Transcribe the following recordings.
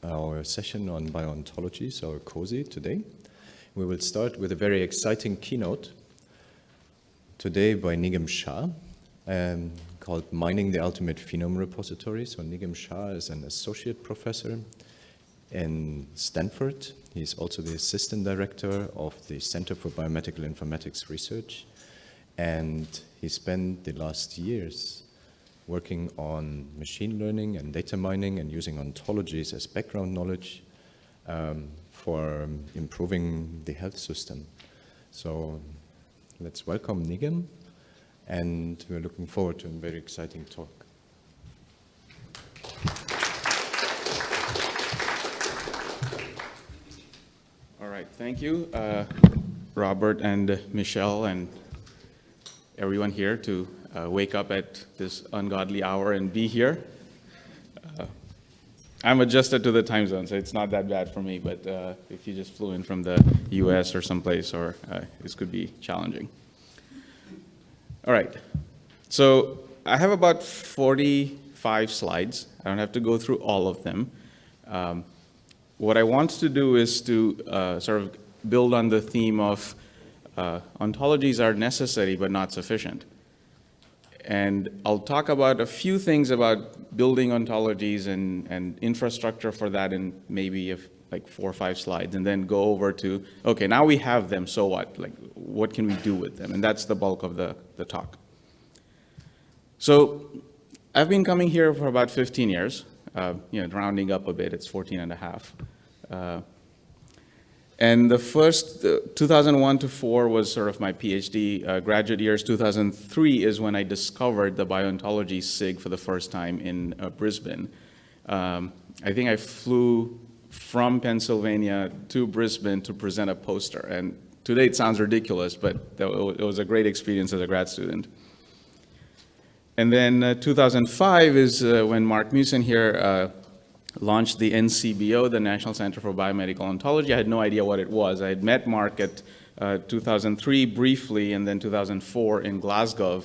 our session on bio-ontologies, our COSI today. We will start with a very exciting keynote today by Nigam Shah, called Mining the Ultimate Phenome Repository. So Nigam Shah is an associate professor in Stanford. He's also the assistant director of the Center for Biomedical Informatics Research. And he spent the last years working on machine learning and data mining and using ontologies as background knowledge for improving the health system. So let's welcome Nigam, and we're looking forward to a very exciting talk. All right, thank you, Robert and Michelle and everyone here to wake up at this ungodly hour and be here. I'm adjusted to the time zone, so it's not that bad for me, but if you just flew in from the US or someplace, or this could be challenging. All right, so I have about 45 slides. I don't have to go through all of them. What I want to do is to sort of build on the theme of ontologies are necessary but not sufficient. And I'll talk about a few things about building ontologies and infrastructure for that in maybe like 4 or 5 slides, and then go over to, okay, now we have them, so what? Like, what can we do with them? And that's the bulk of the talk. So I've been coming here for about 15 years, rounding up a bit, it's 14 and a half. And the first, 2001 to 4 was sort of my PhD. Graduate years, 2003 is when I discovered the bio-ontology SIG for the first time in Brisbane. I think I flew from Pennsylvania to Brisbane to present a poster. And today it sounds ridiculous, but it was a great experience as a grad student. And then 2005 is when Mark Musin here launched the NCBO, the National Center for Biomedical Ontology. I had no idea what it was. I had met Mark at 2003 briefly, and then 2004 in Glasgow.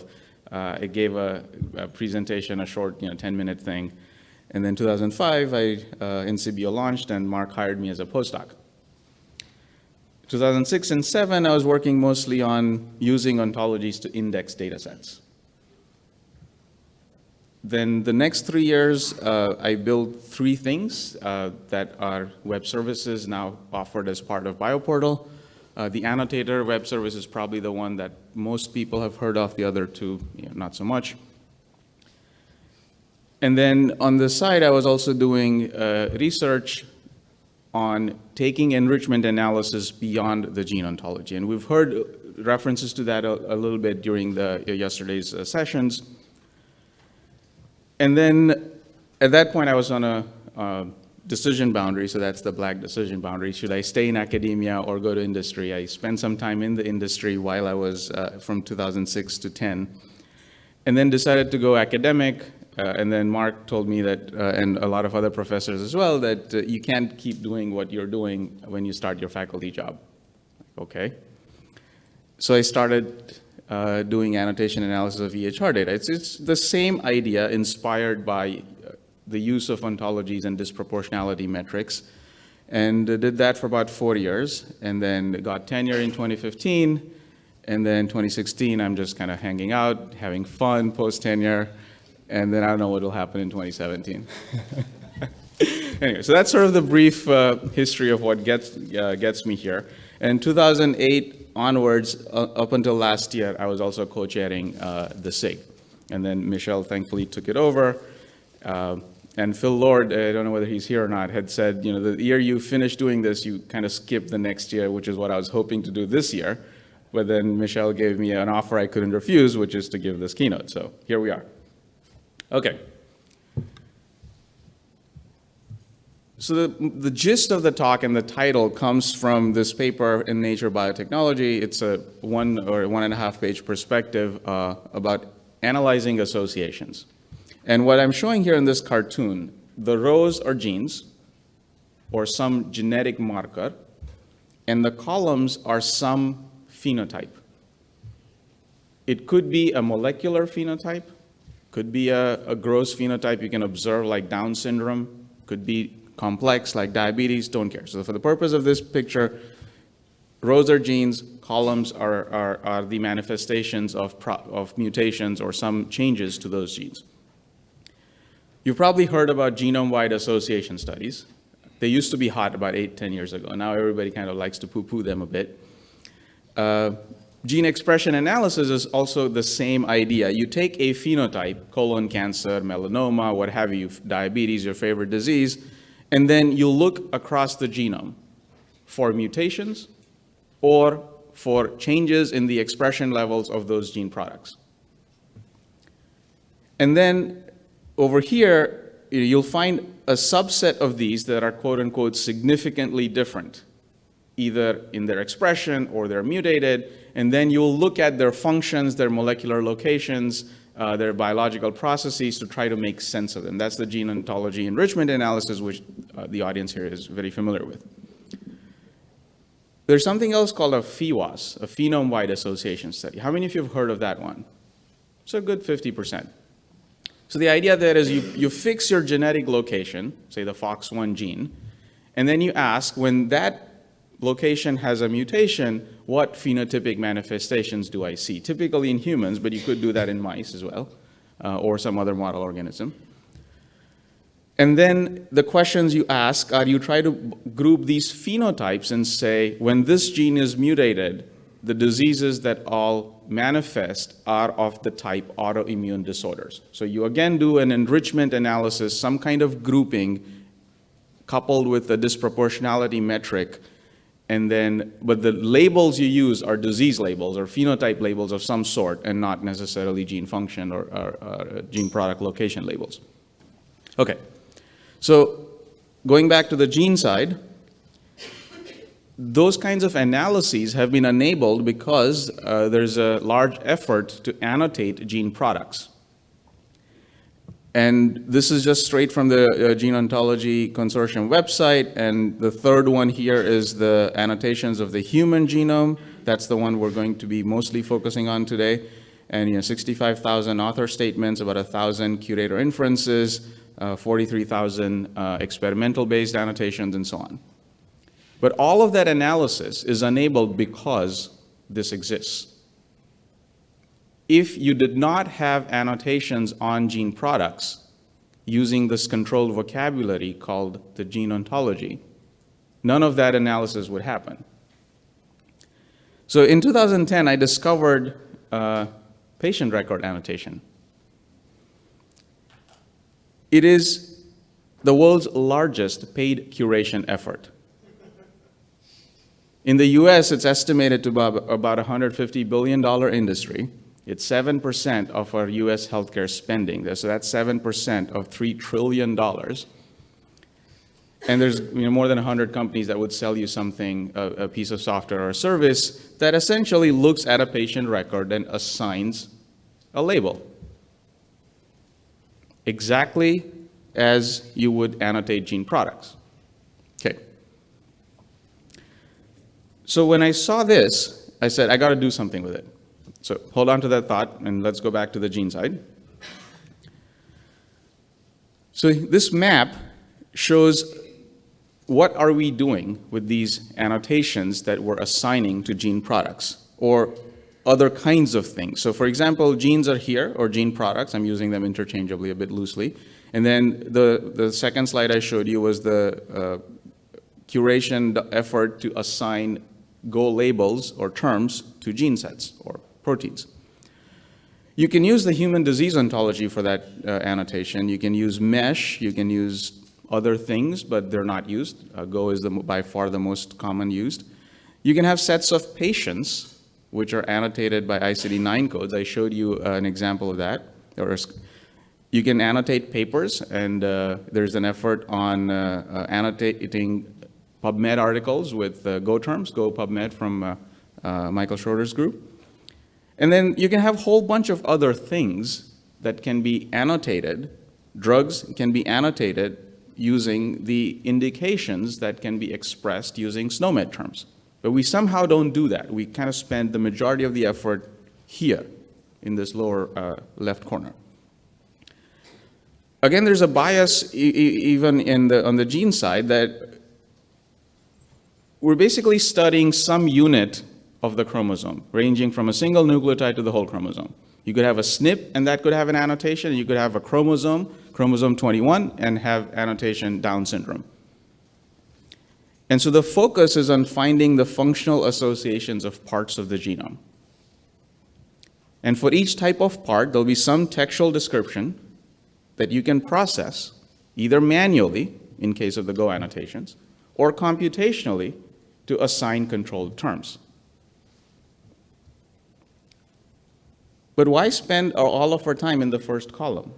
I gave a presentation, a short 10-minute thing. And then 2005, NCBO launched, and Mark hired me as a postdoc. 2006 and 2007, I was working mostly on using ontologies to index data sets. Then the next 3 years, I built 3 things that are web services now offered as part of BioPortal. The Annotator web service is probably the one that most people have heard of, the other 2, not so much. And then on the side, I was also doing research on taking enrichment analysis beyond the gene ontology. And we've heard references to that a little bit during yesterday's sessions. And then at that point, I was on a decision boundary, so that's the black decision boundary. Should I stay in academia or go to industry? I spent some time in the industry while I was from 2006 to 10, and then decided to go academic. And then Mark told me that, and a lot of other professors as well, that you can't keep doing what you're doing when you start your faculty job. Okay. So I started doing annotation analysis of EHR data. It's the same idea inspired by the use of ontologies and disproportionality metrics, and did that for about 4 years, and then got tenure in 2015, and then 2016, I'm just kind of hanging out, having fun post-tenure, and then I don't know what will happen in 2017. Anyway, so that's sort of the brief history of what gets me here. And 2008 onwards, up until last year, I was also co-chairing the SIG. And then Michelle thankfully took it over. And Phil Lord, I don't know whether he's here or not, had said, the year you finish doing this, you kind of skip the next year, which is what I was hoping to do this year. But then Michelle gave me an offer I couldn't refuse, which is to give this keynote. So here we are. Okay. So the gist of the talk and the title comes from this paper in Nature Biotechnology. It's a 1 or 1.5 page perspective about analyzing associations. And what I'm showing here in this cartoon, the rows are genes or some genetic marker, and the columns are some phenotype. It could be a molecular phenotype, could be a gross phenotype you can observe like Down syndrome, could be complex like diabetes, don't care. So for the purpose of this picture, rows are genes, columns are the manifestations of mutations or some changes to those genes. You've probably heard about genome-wide association studies. They used to be hot about 8-10 years ago. Now everybody kind of likes to poo-poo them a bit. Gene expression analysis is also the same idea. You take a phenotype, colon cancer, melanoma, what have you, diabetes, your favorite disease, and then you look across the genome for mutations or for changes in the expression levels of those gene products. And then over here, you'll find a subset of these that are quote unquote significantly different, either in their expression or they're mutated, and then you'll look at their functions, their molecular locations, their biological processes to try to make sense of them. That's the gene ontology enrichment analysis, which the audience here is very familiar with. There's something else called a PheWAS, a phenome-wide association study. How many of you have heard of that one? It's a good 50%. So the idea there is you fix your genetic location, say the FOX1 gene, and then you ask, when that location has a mutation, what phenotypic manifestations do I see? Typically in humans, but you could do that in mice as well, or some other model organism. And then the questions you ask are you try to group these phenotypes and say, when this gene is mutated, the diseases that all manifest are of the type autoimmune disorders. So you again do an enrichment analysis, some kind of grouping coupled with the disproportionality metric, and then, but the labels you use are disease labels or phenotype labels of some sort and not necessarily gene function or gene product location labels. Okay, so going back to the gene side, those kinds of analyses have been enabled because there's a large effort to annotate gene products. And this is just straight from the Gene Ontology Consortium website. And the third one here is the annotations of the human genome. That's the one we're going to be mostly focusing on today. And 65,000 author statements, about 1,000 curator inferences, 43,000 experimental-based annotations, and so on. But all of that analysis is enabled because this exists. If you did not have annotations on gene products using this controlled vocabulary called the gene ontology, none of that analysis would happen. So in 2010, I discovered patient record annotation. It is the world's largest paid curation effort. In the US, it's estimated to be about a $150 billion industry. It's 7% of our US healthcare spending. So that's 7% of $3 trillion. And there's more than 100 companies that would sell you something, a piece of software or a service that essentially looks at a patient record and assigns a label. Exactly as you would annotate gene products. Okay. So when I saw this, I said, I got to do something with it. So hold on to that thought, and let's go back to the gene side. So this map shows what are we doing with these annotations that we're assigning to gene products or other kinds of things. So for example, genes are here, or gene products. I'm using them interchangeably a bit loosely. And then the second slide I showed you was the curation effort to assign Go labels or terms to gene sets or proteins. You can use the human disease ontology for that annotation. You can use mesh, you can use other things, but they're not used. Go is by far the most common used. You can have sets of patients, which are annotated by ICD-9 codes. I showed you an example of that. You can annotate papers, and there's an effort on annotating PubMed articles with Go terms, Go PubMed from Michael Schroeder's group. And then you can have a whole bunch of other things that can be annotated. Drugs can be annotated using the indications that can be expressed using SNOMED terms. But we somehow don't do that. We kind of spend the majority of the effort here in this lower left corner. Again, there's a bias even on the gene side that we're basically studying some unit of the chromosome, ranging from a single nucleotide to the whole chromosome. You could have a SNP, and that could have an annotation, and you could have a chromosome 21, and have annotation Down syndrome. And so the focus is on finding the functional associations of parts of the genome. And for each type of part, there'll be some textual description that you can process, either manually, in case of the Go annotations, or computationally to assign controlled terms. But why spend all of our time in the first column?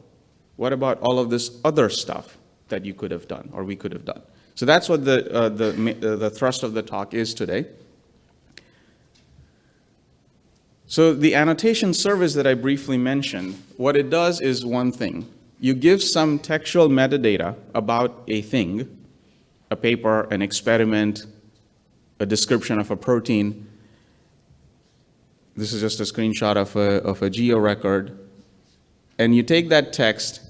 What about all of this other stuff that you could have done, or we could have done? So that's what the thrust of the talk is today. So the annotation service that I briefly mentioned, what it does is one thing. You give some textual metadata about a thing, a paper, an experiment, a description of a protein. This is just a screenshot of a geo record. And you take that text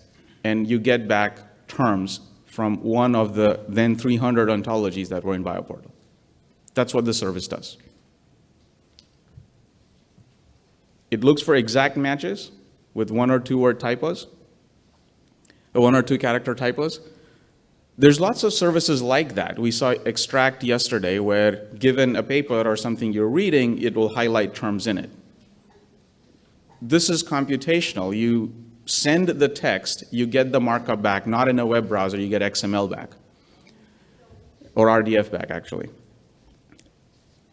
and you get back terms from one of the then 300 ontologies that were in BioPortal. That's what the service does. It looks for exact matches with 1 or 2 word typos, 1 or 2 character typos. There's lots of services like that. We saw Extract yesterday, where given a paper or something you're reading, it will highlight terms in it. This is computational. You send the text, you get the markup back, not in a web browser, you get XML back, or RDF back, actually.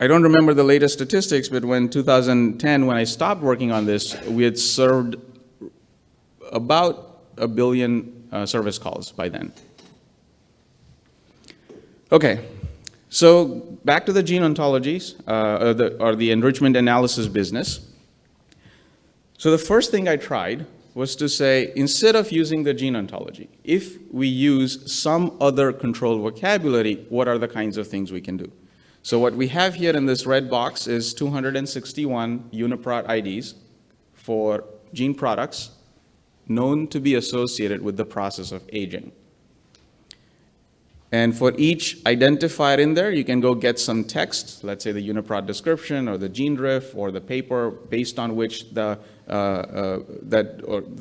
I don't remember the latest statistics, but when 2010, when I stopped working on this, we had served about 1 billion service calls by then. Okay, so back to the gene ontologies, or the enrichment analysis business. So the first thing I tried was to say, instead of using the gene ontology, if we use some other controlled vocabulary, what are the kinds of things we can do? So what we have here in this red box is 261 UniProt IDs for gene products known to be associated with the process of aging. And for each identifier in there, you can go get some text, let's say the UniProt description or the gene drift or the paper based on which the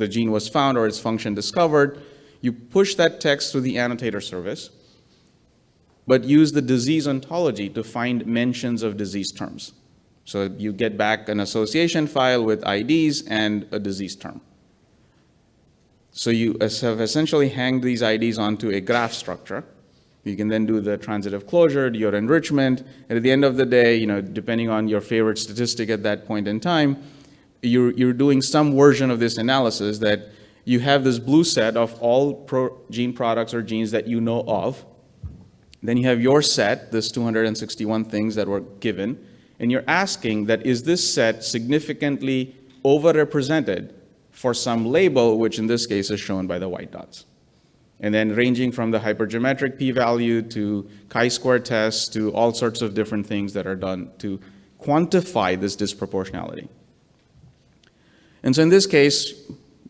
gene was found or its function discovered. You push that text through the annotator service, but use the disease ontology to find mentions of disease terms. So you get back an association file with IDs and a disease term. So you have essentially hanged these IDs onto a graph structure. You can then do the transitive closure, do your enrichment, and at the end of the day, depending on your favorite statistic at that point in time, you're doing some version of this analysis that you have this blue set of all gene products or genes that you know of. Then you have your set, this 261 things that were given, and you're asking that is this set significantly overrepresented for some label, which in this case is shown by the white dots. And then ranging from the hypergeometric p-value to chi-square tests to all sorts of different things that are done to quantify this disproportionality. And so in this case,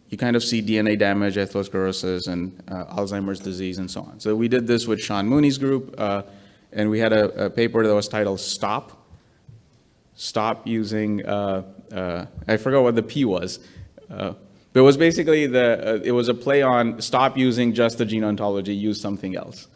you kind of see DNA damage, atherosclerosis, and Alzheimer's disease, and so on. So we did this with Sean Mooney's group, and we had a paper that was titled Stop using, I forgot what the P was. But it was basically it was a play on stop using just the gene ontology, use something else.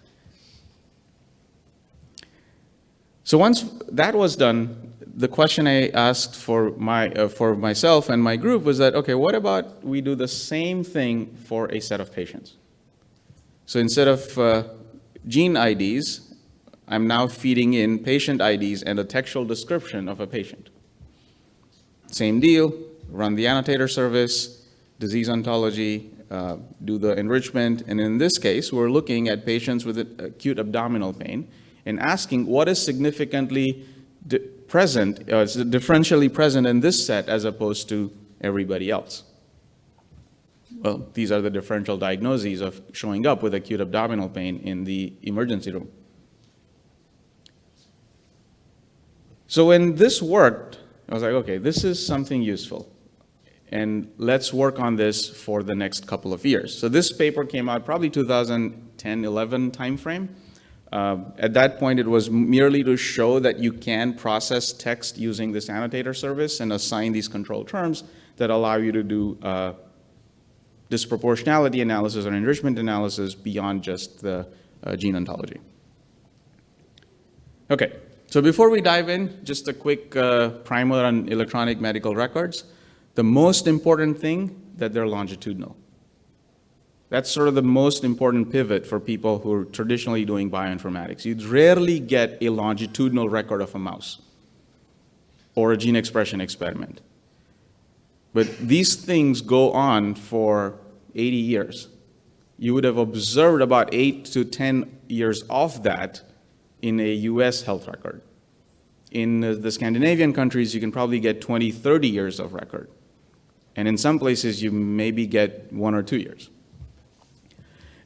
So once that was done, the question I asked for myself and my group was that, okay, what about we do the same thing for a set of patients? So instead of gene IDs, I'm now feeding in patient IDs and a textual description of a patient. Same deal, run the annotator service, disease ontology, do the enrichment, and in this case, we're looking at patients with acute abdominal pain and asking what is significantly differentially present in this set as opposed to everybody else. Well, these are the differential diagnoses of showing up with acute abdominal pain in the emergency room. So when this worked, I was like, okay, this is something useful. And let's work on this for the next couple of years. So this paper came out probably 2010-11 timeframe. At that point, it was merely to show that you can process text using this annotator service and assign these control terms that allow you to do disproportionality analysis or enrichment analysis beyond just the gene ontology. Okay, so before we dive in, just a quick primer on electronic medical records. The most important thing, that they're longitudinal. That's sort of the most important pivot for people who are traditionally doing bioinformatics. You'd rarely get a longitudinal record of a mouse or a gene expression experiment. But these things go on for 80 years. You would have observed about 8 to 10 years of that in a US health record. In the Scandinavian countries, you can probably get 20, 30 years of record. And in some places, you maybe get 1 or 2 years.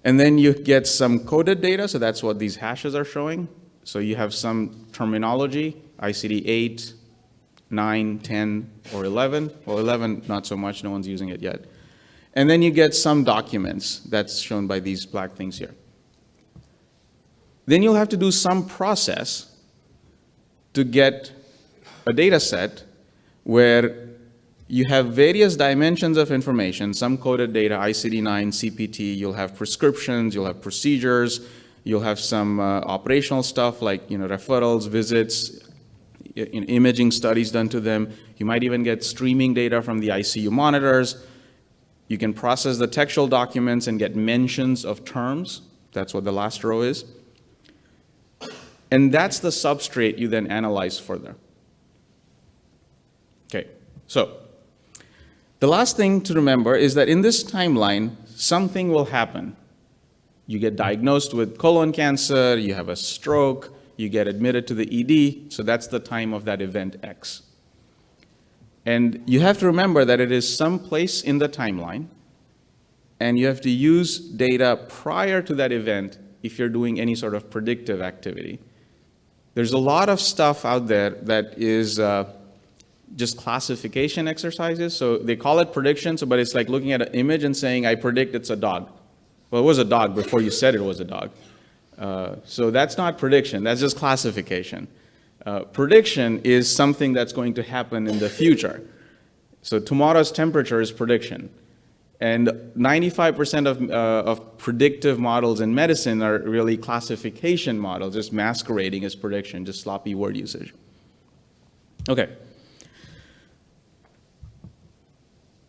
And then you get some coded data, so that's what these hashes are showing. So you have some terminology, ICD-8, 9, 10, or 11. Well, 11, not so much, no one's using it yet. And then you get some documents, that's shown by these black things here. Then you'll have to do some process to get a data set where you have various dimensions of information, some coded data, ICD-9, CPT, you'll have prescriptions, you'll have procedures, you'll have some operational stuff like referrals, visits, imaging studies done to them. You might even get streaming data from the ICU monitors. You can process the textual documents and get mentions of terms. That's what the last row is. And that's the substrate you then analyze further. Okay, so the last thing to remember is that in this timeline, something will happen. You get diagnosed with colon cancer, you have a stroke, you get admitted to the ED, so that's the time of that event X. And you have to remember that it is someplace in the timeline, and you have to use data prior to that event if you're doing any sort of predictive activity. There's a lot of stuff out there that is just classification exercises. So they call it predictions, but it's like looking at an image and saying, I predict it's a dog. Well, it was a dog before you said it was a dog. So that's not prediction, that's just classification. Prediction is something that's going to happen in the future. So tomorrow's temperature is prediction. And 95% of predictive models in medicine are really classification models, just masquerading as prediction, just sloppy word usage. Okay.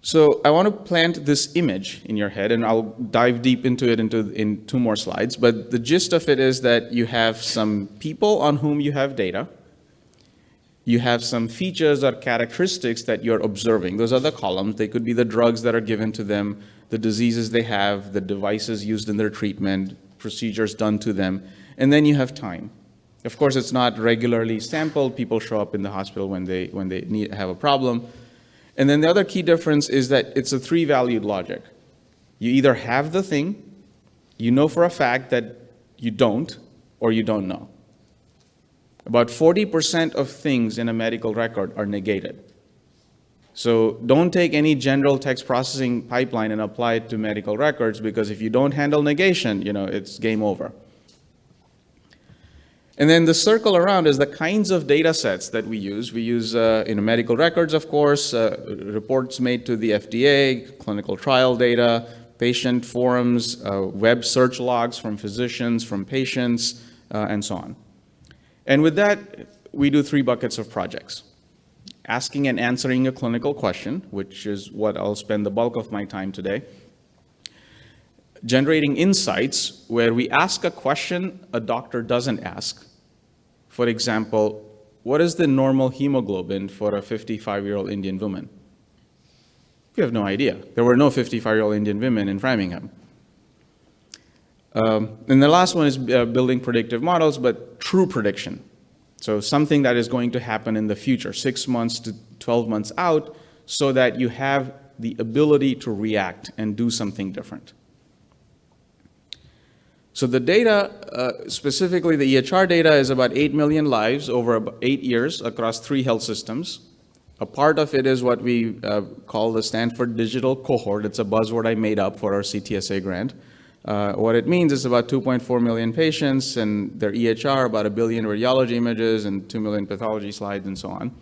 So I want to plant this image in your head, and I'll dive deep into it in 2 more slides. But the gist of it is that you have some people on whom you have data. You have some features or characteristics that you're observing. Those are the columns. They could be the drugs that are given to them, the diseases they have, the devices used in their treatment, procedures done to them. And then you have time. Of course, it's not regularly sampled. People show up in the hospital when they have a problem. And then the other key difference is that it's a 3-valued logic. You either have the thing, you know for a fact that you don't, or you don't know. About 40% of things in a medical record are negated. So don't take any general text processing pipeline and apply it to medical records, because if you don't handle negation, it's game over. And then the circle around is the kinds of data sets that we use. We use medical records, of course, reports made to the FDA, clinical trial data, patient forums, web search logs from physicians, from patients, and so on. And with that, we do 3 buckets of projects. Asking and answering a clinical question, which is what I'll spend the bulk of my time today. Generating insights, where we ask a question a doctor doesn't ask. For example, what is the normal hemoglobin for a 55-year-old Indian woman? We have no idea. There were no 55-year-old Indian women in Framingham. And the last one is building predictive models, but true prediction. So something that is going to happen in the future, 6 months to 12 months out, so that you have the ability to react and do something different. So the data, specifically the EHR data, is about 8 million lives over about 8 years across 3 health systems. A part of it is what we call the Stanford Digital Cohort. It's a buzzword I made up for our CTSA grant. What it means is about 2.4 million patients and their EHR, about 1 billion radiology images and 2 million pathology slides and so on.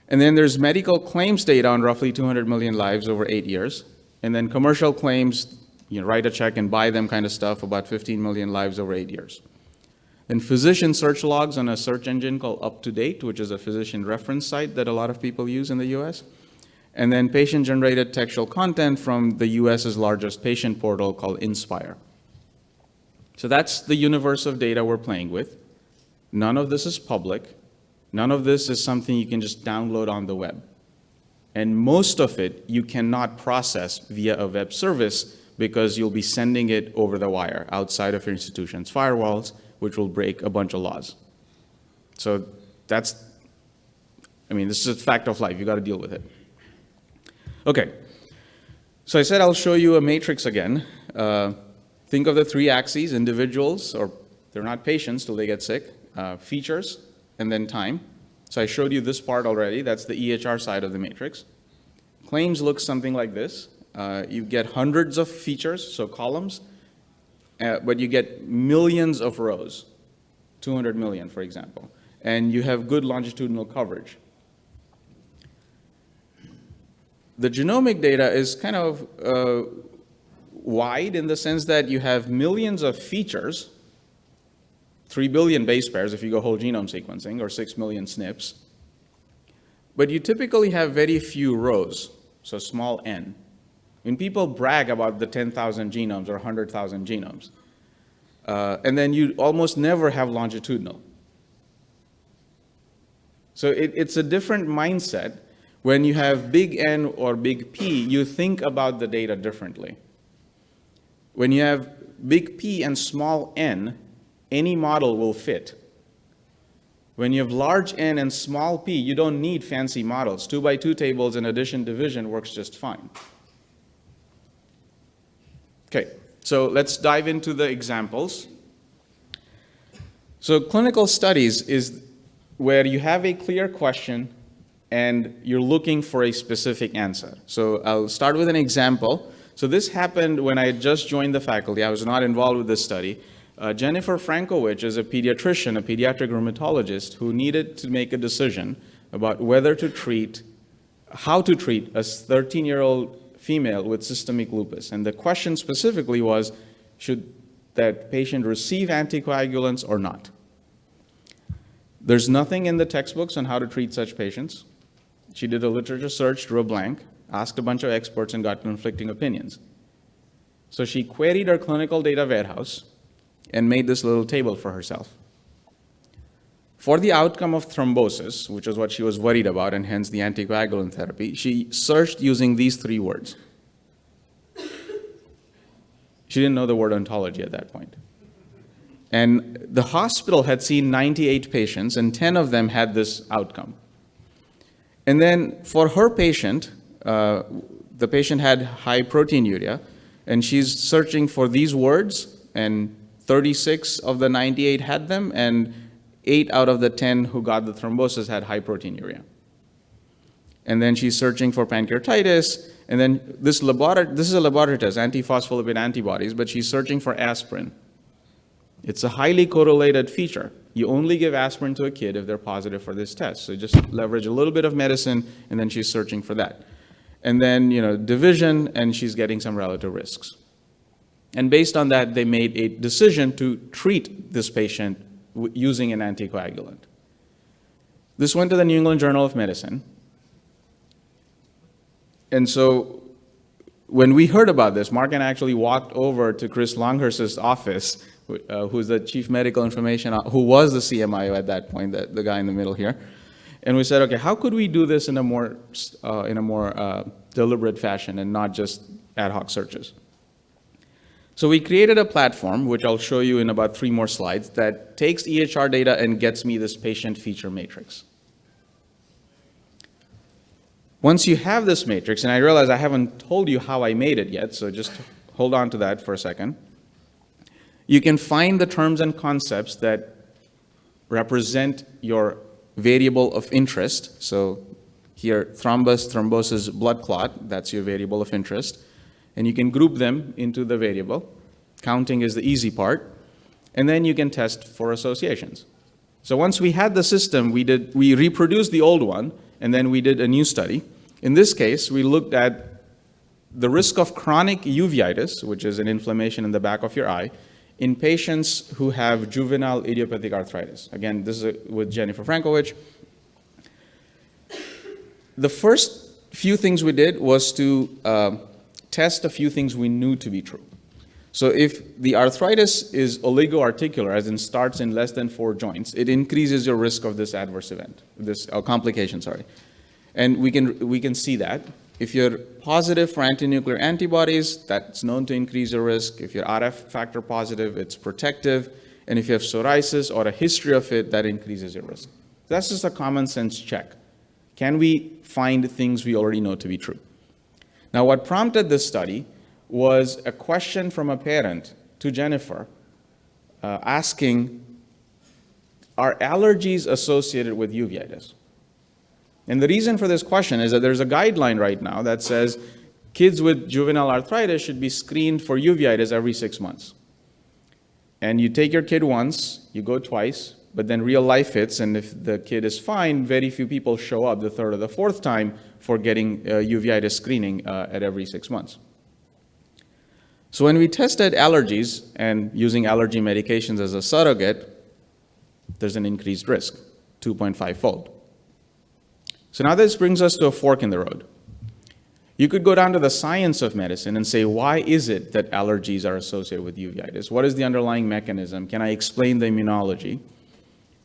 And then there's medical claims data on roughly 200 million lives over 8 years. And then commercial claims, write a check and buy them kind of stuff, about 15 million lives over 8 years. Then physician search logs on a search engine called UpToDate, which is a physician reference site that a lot of people use in the US. And then patient-generated textual content from the US's largest patient portal called Inspire. So that's the universe of data we're playing with. None of this is public. None of this is something you can just download on the web. And most of it you cannot process via a web service because you'll be sending it over the wire outside of your institution's firewalls, which will break a bunch of laws. So this is a fact of life. You got to deal with it. Okay, so I said I'll show you a matrix again. Think of the 3 axes: individuals, or they're not patients till they get sick, features, and then time. So I showed you this part already. That's the EHR side of the matrix. Claims looks something like this. You get hundreds of features, so columns, but you get millions of rows, 200 million, for example. And you have good longitudinal coverage. The genomic data is kind of wide in the sense that you have millions of features, 3 billion base pairs if you go whole genome sequencing, or 6 million SNPs. But you typically have very few rows, so small n. When people brag about the 10,000 genomes or 100,000 genomes, and then you almost never have longitudinal. So it's a different mindset. When you have big N or big P, you think about the data differently. When you have big P and small n, any model will fit. When you have large N and small p, you don't need fancy models. 2x2 tables and addition division works just fine. Okay, so let's dive into the examples. So clinical studies is where you have a clear question and you're looking for a specific answer. So I'll start with an example. So this happened when I had just joined the faculty. I was not involved with this study. Jennifer Frankowich is a pediatrician, a pediatric rheumatologist, who needed to make a decision about whether to treat, how to treat a 13-year-old female with systemic lupus. And the question specifically was, should that patient receive anticoagulants or not? There's nothing in the textbooks on how to treat such patients. She did a literature search, drew a blank, asked a bunch of experts, and got conflicting opinions. So she queried her clinical data warehouse and made this little table for herself. For the outcome of thrombosis, which is what she was worried about, and hence the anticoagulant therapy, she searched using these 3 words. She didn't know the word ontology at that point. And the hospital had seen 98 patients, and 10 of them had this outcome. And then for her patient, the patient had high proteinuria, and she's searching for these words, and 36 of the 98 had them, and 8 out of the 10 who got the thrombosis had high proteinuria. And then she's searching for pancreatitis, and then this is a laboratory test, antiphospholipid antibodies, but she's searching for aspirin. It's a highly correlated feature. You only give aspirin to a kid if they're positive for this test. So just leverage a little bit of medicine, and then she's searching for that. And then, division, and she's getting some relative risks. And based on that, they made a decision to treat this patient using an anticoagulant. This went to the New England Journal of Medicine. And so when we heard about this, Mark and I actually walked over to Chris Longhurst's office, who's the chief medical information, who was the CMIO at that point, the guy in the middle here. And we said, okay, how could we do this in a more deliberate fashion and not just ad hoc searches? So we created a platform, which I'll show you in about 3 more slides, that takes EHR data and gets me this patient feature matrix. Once you have this matrix, and I realize I haven't told you how I made it yet, so just hold on to that for a second. You can find the terms and concepts that represent your variable of interest. So Here, thrombus, thrombosis, blood clot, that's your variable of interest. And you can group them into the variable. Counting is the easy part. And then you can test for associations. So once we had the system, we reproduced the old one, and then we did a new study. In this case, we looked at the risk of chronic uveitis, which is an inflammation in the back of your eye, in patients who have juvenile idiopathic arthritis. Again, this is with Jennifer Frankovich. The first few things we did was to test a few things we knew to be true. So if the arthritis is oligoarticular, as in starts in less than 4 joints, it increases your risk of this adverse event, this complication, sorry. And we can see that. If you're positive for antinuclear antibodies, that's known to increase your risk. If you're RF factor positive, it's protective. And if you have psoriasis or a history of it, that increases your risk. That's just a common sense check. Can we find things we already know to be true? Now, what prompted this study was a question from a parent to Jennifer asking, are allergies associated with uveitis? And the reason for this question is that there's a guideline right now that says kids with juvenile arthritis should be screened for uveitis every 6 months. And you take your kid once, you go twice, but then real life hits, and if the kid is fine, very few people show up the 3rd or the 4th time for getting uveitis screening at every 6 months. So when we tested allergies and using allergy medications as a surrogate, there's an increased risk, 2.5-fold. So now this brings us to a fork in the road. You could go down to the science of medicine and say, why is it that allergies are associated with uveitis? What is the underlying mechanism? Can I explain the immunology?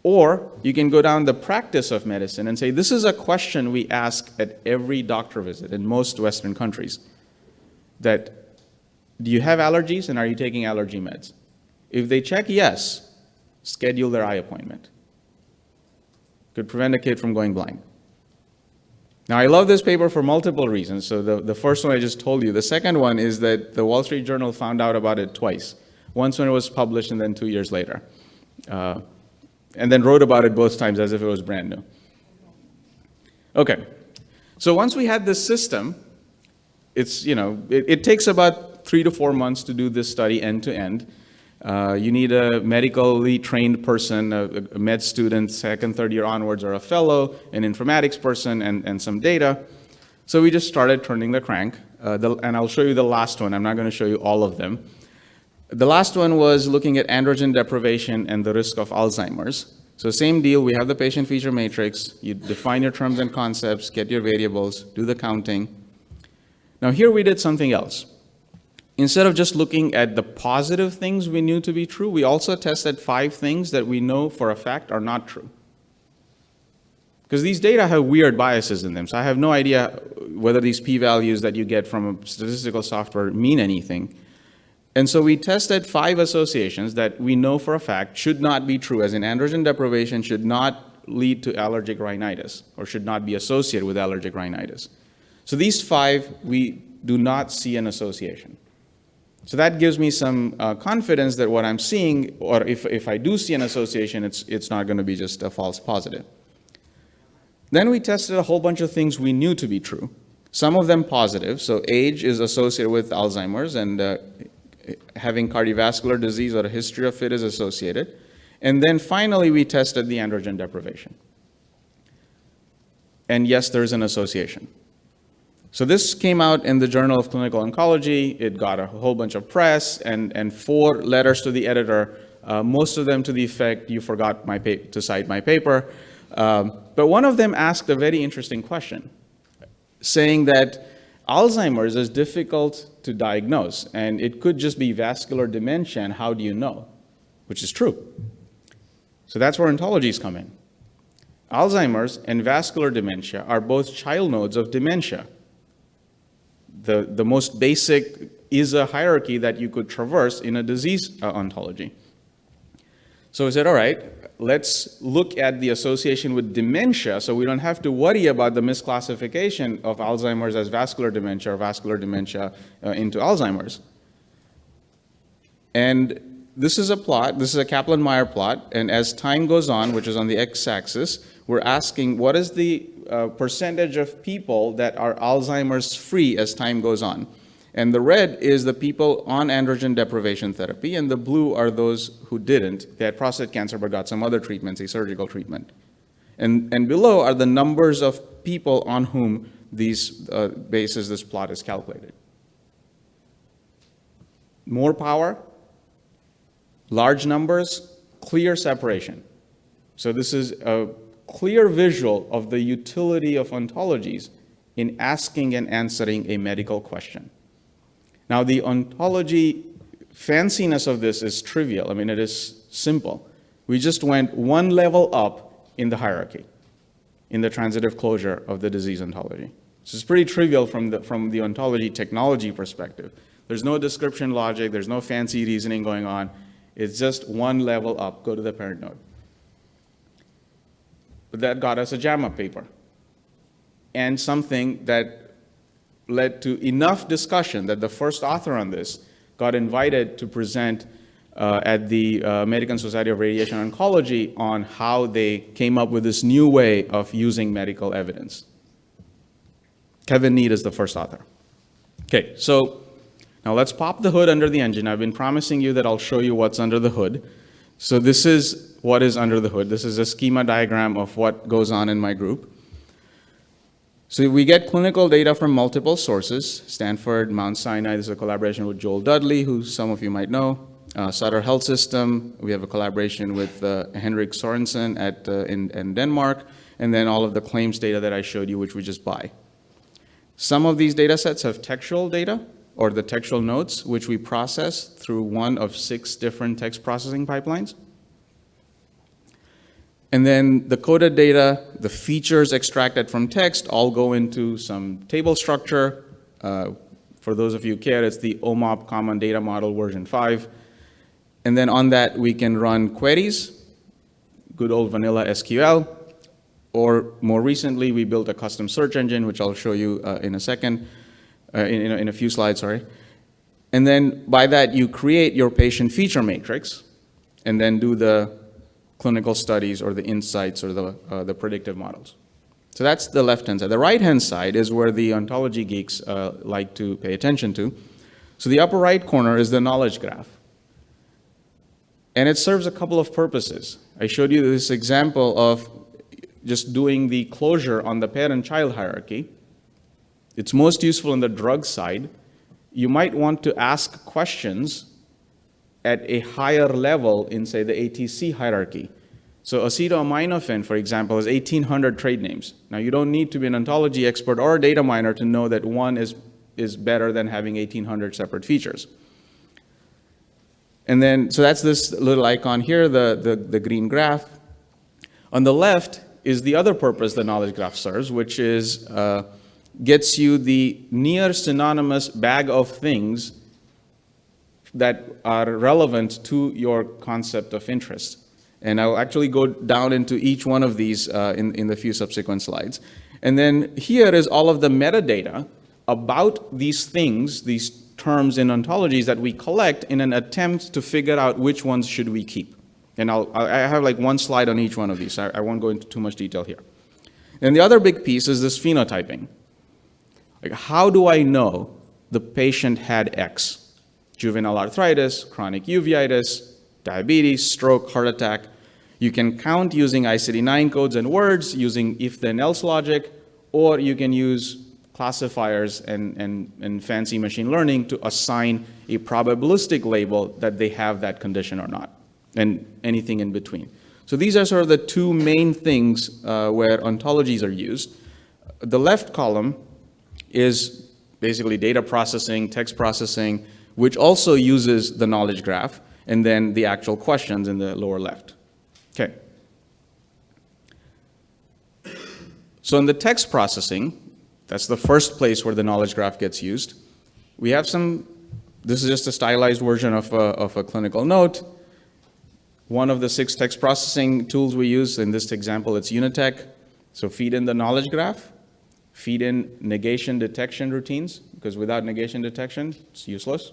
Or you can go down the practice of medicine and say, this is a question we ask at every doctor visit in most Western countries. That, do you have allergies and are you taking allergy meds? If they check yes, schedule their eye appointment. Could prevent a kid from going blind. Now, I love this paper for multiple reasons. So the first one I just told you. The second one is that the Wall Street Journal found out about it twice. Once when it was published and then 2 years later. And then wrote about it both times as if it was brand new. Okay, so once we had this system, it takes about 3 to 4 months to do this study end to end. You need a medically trained person, a med student, 2nd, 3rd year onwards, or a fellow, an informatics person, and some data. So we just started turning the crank. And I'll show you the last one. I'm not going to show you all of them. The last one was looking at androgen deprivation and the risk of Alzheimer's. So same deal, we have the patient feature matrix. You define your terms and concepts, get your variables, do the counting. Now here we did something else. Instead of just looking at the positive things we knew to be true, we also tested 5 things that we know for a fact are not true. Because these data have weird biases in them, so I have no idea whether these p-values that you get from a statistical software mean anything. And so we tested 5 associations that we know for a fact should not be true, as in androgen deprivation should not lead to allergic rhinitis, or should not be associated with allergic rhinitis. So these 5, we do not see an association. So that gives me some confidence that what I'm seeing, or if I do see an association, it's not going to be just a false positive. Then we tested a whole bunch of things we knew to be true, some of them positive. So age is associated with Alzheimer's, and having cardiovascular disease or a history of it is associated. And then finally, we tested the androgen deprivation. And yes, there's an association. So this came out in the Journal of Clinical Oncology. It got a whole bunch of press and 4 letters to the editor, most of them to the effect, you forgot to cite my paper. But one of them asked a very interesting question, saying that Alzheimer's is difficult to diagnose, and it could just be vascular dementia, and how do you know? Which is true. So that's where ontologies come in. Alzheimer's and vascular dementia are both child nodes of dementia. The most basic is a hierarchy that you could traverse in a disease ontology. So we said, all right, let's look at the association with dementia so we don't have to worry about the misclassification of Alzheimer's as vascular dementia or vascular dementia into Alzheimer's. And this is a plot, this is a Kaplan-Meier plot, and as time goes on, which is on the x-axis, we're asking what is the percentage of people that are Alzheimer's free as time goes on. And the red is the people on androgen deprivation therapy, and the blue are those who didn't. They had prostate cancer but got some other treatments, a surgical treatment. And below are the numbers of people on whom these bases this plot is calculated. More power, large numbers, clear separation. So this is a clear visual of the utility of ontologies in asking and answering a medical question. Now, the ontology fanciness of this is trivial. I mean, it is simple. We just went one level up in the hierarchy, in the transitive closure of the disease ontology. This is pretty trivial from the ontology technology perspective. There's no description logic, there's no fancy reasoning going on. It's just one level up, go to the parent node. But that got us a JAMA paper and something that led to enough discussion that the first author on this got invited to present at the American Society of Radiation Oncology on how they came up with this new way of using medical evidence. Kevin Need is the first author. Okay, so now let's pop the hood under the engine. I've been promising you that I'll show you what's under the hood. So this is what is under the hood. This is a schema diagram of what goes on in my group. So we get clinical data from multiple sources. Stanford, Mount Sinai, this is a collaboration with Joel Dudley, who some of you might know. Sutter Health System, we have a collaboration with Henrik Sorensen in Denmark, and then all of the claims data that I showed you, which we just buy. Some of these data sets have textual data, or the textual notes, which we process through one of 6 different text processing pipelines. And then the coded data, the features extracted from text, all go into some table structure. For those of you who care, it's the OMOP Common Data Model version 5. And then on that, we can run queries, good old vanilla SQL, or more recently, we built a custom search engine, which I'll show you in a second, in a few slides, sorry. And then by that, you create your patient feature matrix, and then do the clinical studies or the insights or the predictive models. So that's the left-hand side. The right-hand side is where the ontology geeks like to pay attention to. So the upper right corner is the knowledge graph. And it serves a couple of purposes. I showed you this example of just doing the closure on the parent-child hierarchy. It's most useful on the drug side. You might want to ask questions at a higher level in, say, the ATC hierarchy. So acetoaminofen, for example, has 1,800 trade names. Now, you don't need to be an ontology expert or a data miner to know that one is better than having 1,800 separate features. And then, so that's this little icon here, the green graph. On the left is the other purpose the knowledge graph serves, which is gets you the near synonymous bag of things that are relevant to your concept of interest. And I'll actually go down into each one of these in the few subsequent slides. And then here is all of the metadata about these things, these terms in ontologies that we collect in an attempt to figure out which ones should we keep. And I have like one slide on each one of these. I won't go into too much detail here. And the other big piece is this phenotyping. Like, how do I know the patient had X? Juvenile arthritis, chronic uveitis, diabetes, stroke, heart attack. You can count using ICD-9 codes and words, using if-then-else logic, or you can use classifiers and fancy machine learning to assign a probabilistic label that they have that condition or not, and anything in between. So these are sort of the two main things where ontologies are used. The left column is basically data processing, text processing, which also uses the knowledge graph, and then the actual questions in the lower left. Okay. So in the text processing, that's the first place where the knowledge graph gets used. We have this is just a stylized version of a clinical note. One of the 6 text processing tools we use, in this example, it's Unitech. So feed in the knowledge graph, feed in negation detection routines, because without negation detection, it's useless.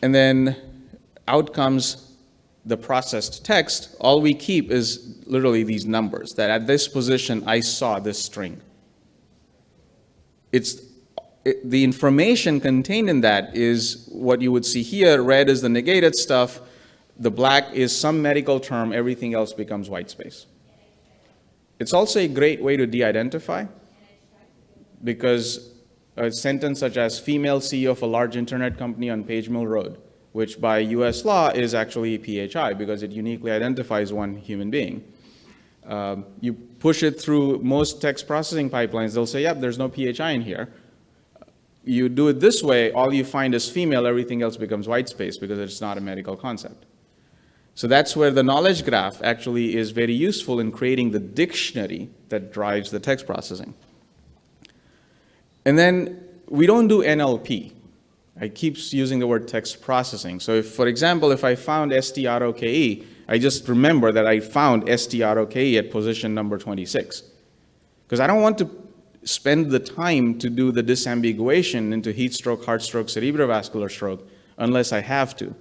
And then out comes the processed text, all we keep is literally these numbers, that at this position I saw this string. The information contained in that is what you would see here. Red is the negated stuff. The black is some medical term. Everything else becomes white space. It's also a great way to de-identify, because a sentence such as female CEO of a large internet company on Page Mill Road, which by US law is actually PHI because it uniquely identifies one human being. You push it through most text processing pipelines, they'll say, yep, there's no PHI in here. You do it this way, all you find is female, everything else becomes white space because it's not a medical concept. So that's where the knowledge graph actually is very useful in creating the dictionary that drives the text processing. And then we don't do NLP. I keep using the word text processing. So if, for example, if I found STROKE, I just remember that I found STROKE at position number 26. Because I don't want to spend the time to do the disambiguation into heat stroke, heart stroke, cerebrovascular stroke, unless I have to.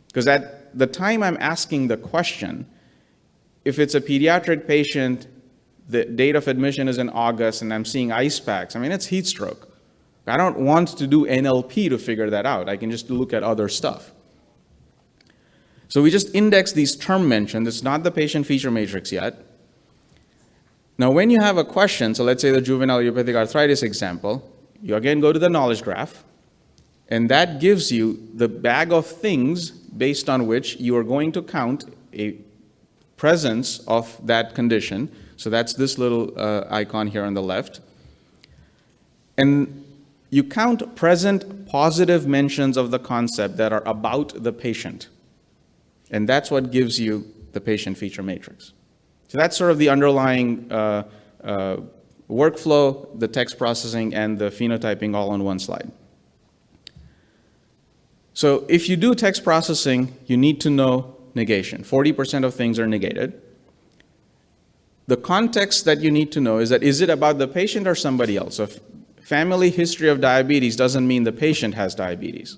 Because at the time I'm asking the question, if it's a pediatric patient, the date of admission is in August and I'm seeing ice packs, I mean, it's heat stroke. I don't want to do NLP to figure that out. I can just look at other stuff. So we just index these term mentioned. It's not the patient feature matrix yet. Now, when you have a question, so let's say the juvenile idiopathic arthritis example, you again go to the knowledge graph, and that gives you the bag of things based on which you are going to count a presence of that condition. So that's this little icon here on the left. And you count present positive mentions of the concept that are about the patient. And that's what gives you the patient feature matrix. So that's sort of the underlying workflow, the text processing, and the phenotyping all on one slide. So if you do text processing, you need to know negation. 40% of things are negated. The context that you need to know is that, is it about the patient or somebody else? So if family history of diabetes doesn't mean the patient has diabetes.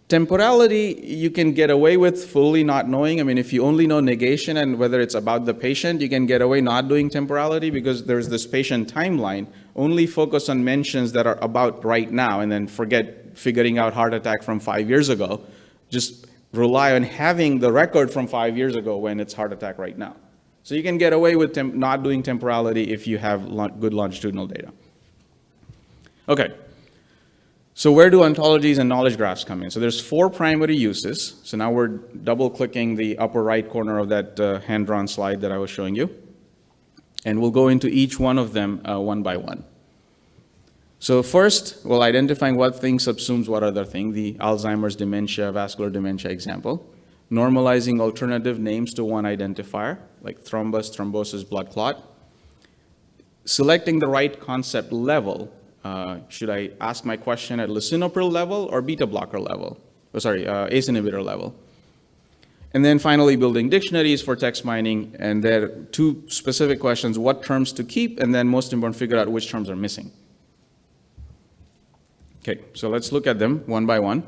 Temporality, you can get away with fully not knowing. I mean, if you only know negation and whether it's about the patient, you can get away not doing temporality because there's this patient timeline. Only focus on mentions that are about right now and then forget figuring out heart attack from 5 years ago. Just rely on having the record from 5 years ago when it's heart attack right now. So you can get away with not doing temporality if you have good longitudinal data. Okay. So where do ontologies and knowledge graphs come in? So there's 4 primary uses. So now we're double-clicking the upper right corner of that hand-drawn slide that I was showing you. And we'll go into each one of them one by one. So first, we'll identifying what thing subsumes what other thing, the Alzheimer's, dementia, vascular dementia example. Normalizing alternative names to one identifier, like thrombus, thrombosis, blood clot. Selecting the right concept level. Should I ask my question at lisinopril level or beta blocker level? ACE inhibitor level. And then finally, building dictionaries for text mining. And there are 2 specific questions, what terms to keep, and then most important, figure out which terms are missing. Okay, so let's look at them one by one.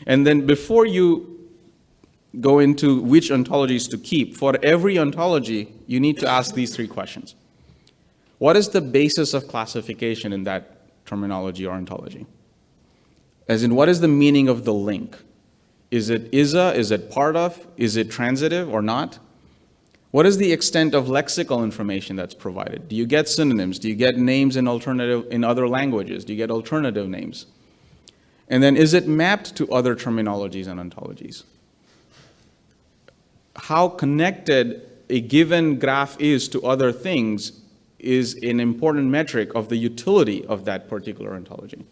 And then before you go into which ontologies to keep, for every ontology, you need to ask these 3 questions. What is the basis of classification in that terminology or ontology? As in, what is the meaning of the link? Is it is-a? Is it part of? Is it transitive or not? What is the extent of lexical information that's provided? Do you get synonyms? Do you get names in other languages? Do you get alternative names? And then is it mapped to other terminologies and ontologies? How connected a given graph is to other things is an important metric of the utility of that particular ontology.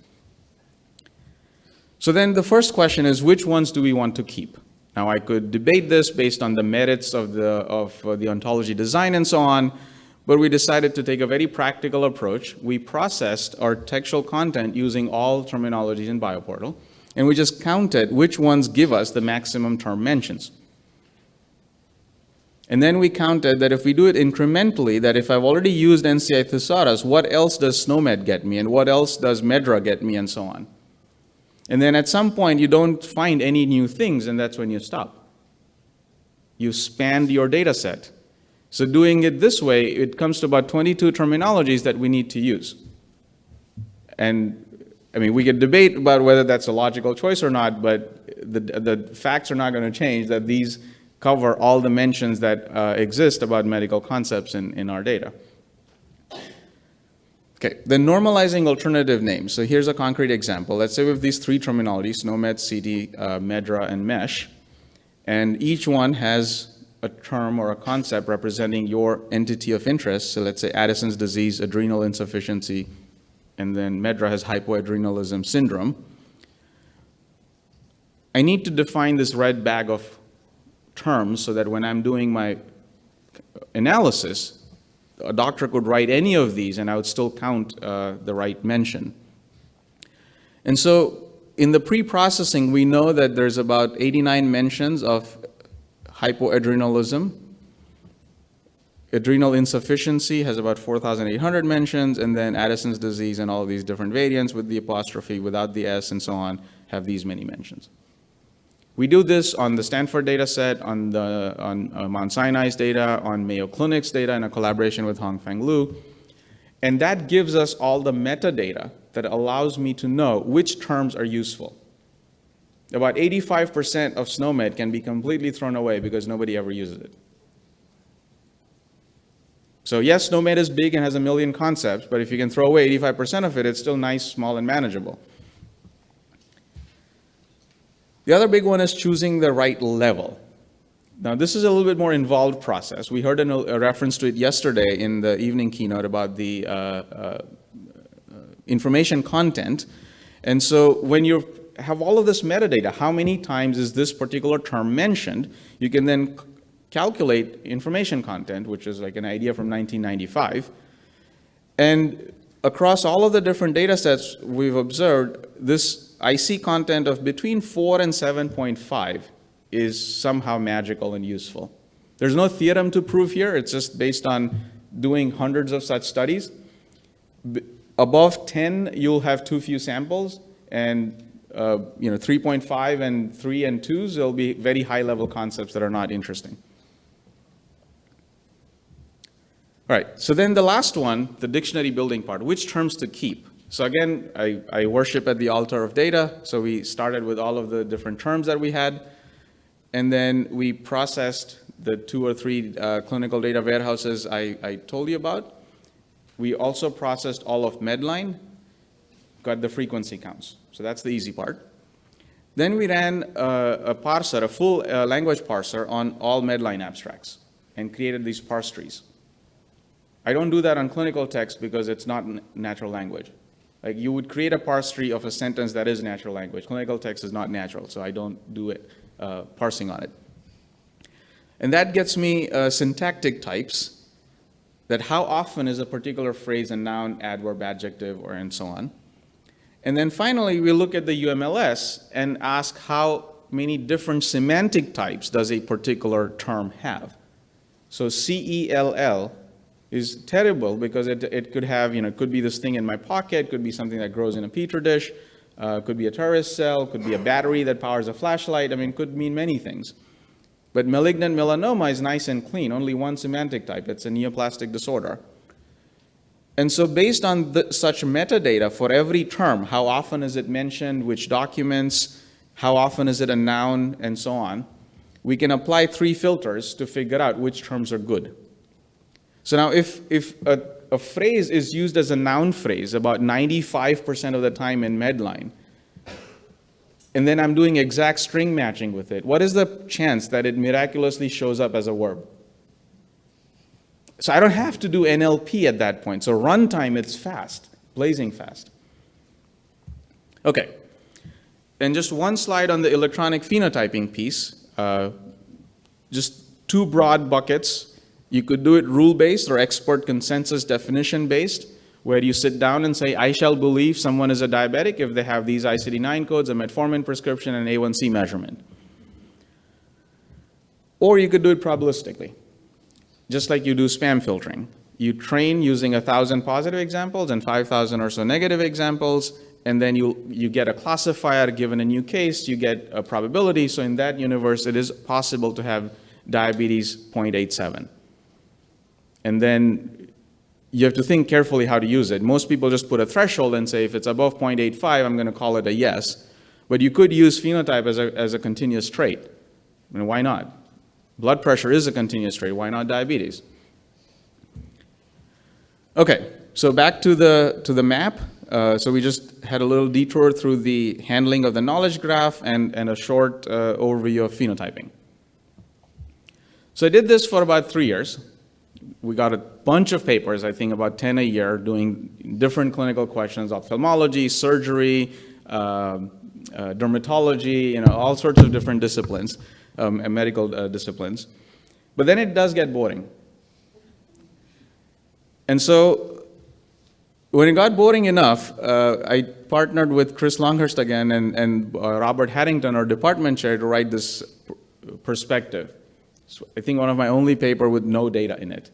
So then the first question is, which ones do we want to keep? Now, I could debate this based on the merits of the ontology design and so on, but we decided to take a very practical approach. We processed our textual content using all terminologies in BioPortal, and we just counted which ones give us the maximum term mentions. And then we counted that if we do it incrementally, that if I've already used NCI thesaurus, what else does SNOMED get me, and what else does MEDRA get me, and so on. And then at some point, you don't find any new things, and that's when you stop. You expand your data set. So doing it this way, it comes to about 22 terminologies that we need to use. And I mean, we could debate about whether that's a logical choice or not, but the facts are not going to change that these cover all the mentions that exist about medical concepts in our data. Okay, then normalizing alternative names. So here's a concrete example. Let's say we have these three terminologies, SNOMED, CD, MEDRA, and MESH, and each one has a term or a concept representing your entity of interest. So let's say Addison's disease, adrenal insufficiency, and then MEDRA has hypoadrenalism syndrome. I need to define this red bag of terms so that when I'm doing my analysis, a doctor could write any of these and I would still count the right mention. And so in the pre-processing, we know that there's about 89 mentions of hypoadrenalism. Adrenal insufficiency has about 4,800 mentions, and then Addison's disease and all of these different variants with the apostrophe, without the S, and so on, have these many mentions. We do this on the Stanford data set, on Mount Sinai's data, on Mayo Clinic's data in a collaboration with Hongfeng Liu. And that gives us all the metadata that allows me to know which terms are useful. About 85% of SNOMED can be completely thrown away because nobody ever uses it. So yes, SNOMED is big and has a million concepts, but if you can throw away 85% of it, it's still nice, small, and manageable. The other big one is choosing the right level. Now, this is a little bit more involved process. We heard a reference to it yesterday in the evening keynote about the information content. And so when you have all of this metadata, how many times is this particular term mentioned, you can then calculate information content, which is like an idea from 1995. And across all of the different data sets we've observed, this IC content of between 4 and 7.5 is somehow magical and useful. There's no theorem to prove here. It's just based on doing hundreds of such studies. Above 10, you'll have too few samples, and 3.5 and 3 and 2s, there'll be very high-level concepts that are not interesting. All right, so then the last one, the dictionary building part, which terms to keep. So again, I worship at the altar of data. So we started with all of the different terms that we had. And then we processed the 2 or 3 clinical data warehouses I told you about. We also processed all of Medline, got the frequency counts. So that's the easy part. Then we ran a parser, a full language parser on all Medline abstracts and created these parse trees. I don't do that on clinical text because it's not natural language. Like you would create a parse tree of a sentence that is natural language. Clinical text is not natural, so I don't do it parsing on it. And that gets me syntactic types, that how often is a particular phrase a noun, adverb, adjective, or and so on. And then finally, we look at the UMLS and ask how many different semantic types does a particular term have. So CELL is terrible because it could have, it could be this thing in my pocket, could be something that grows in a petri dish, could be a terrorist cell, could be a battery that powers a flashlight. I mean, it could mean many things. But malignant melanoma is nice and clean, only one semantic type. It's a neoplastic disorder. And so based on such metadata for every term, how often is it mentioned, which documents, how often is it a noun, and so on, we can apply 3 filters to figure out which terms are good. So now if a phrase is used as a noun phrase about 95% of the time in Medline, and then I'm doing exact string matching with it, what is the chance that it miraculously shows up as a verb? So I don't have to do NLP at that point. So runtime, it's fast, blazing fast. Okay, and just one slide on the electronic phenotyping piece. Just 2 broad buckets. You could do it rule-based or expert consensus definition-based, where you sit down and say, I shall believe someone is a diabetic if they have these ICD-9 codes, a metformin prescription, and A1C measurement. Or you could do it probabilistically, just like you do spam filtering. You train using 1,000 positive examples and 5,000 or so negative examples, and then you get a classifier. Given a new case, you get a probability. So in that universe, it is possible to have diabetes 0.87. And then you have to think carefully how to use it. Most people just put a threshold and say, if it's above 0.85, I'm going to call it a yes. But you could use phenotype as a continuous trait. I mean, why not? Blood pressure is a continuous trait. Why not diabetes? Okay, so back to the map. So we just had a little detour through the handling of the knowledge graph and a short overview of phenotyping. So I did this for about 3 years. We got a bunch of papers, I think about 10 a year, doing different clinical questions, ophthalmology, surgery, dermatology, all sorts of different disciplines, and medical disciplines. But then it does get boring. And so when it got boring enough, I partnered with Chris Longhurst again and Robert Haddington, our department chair, to write this perspective. So I think one of my only paper with no data in it.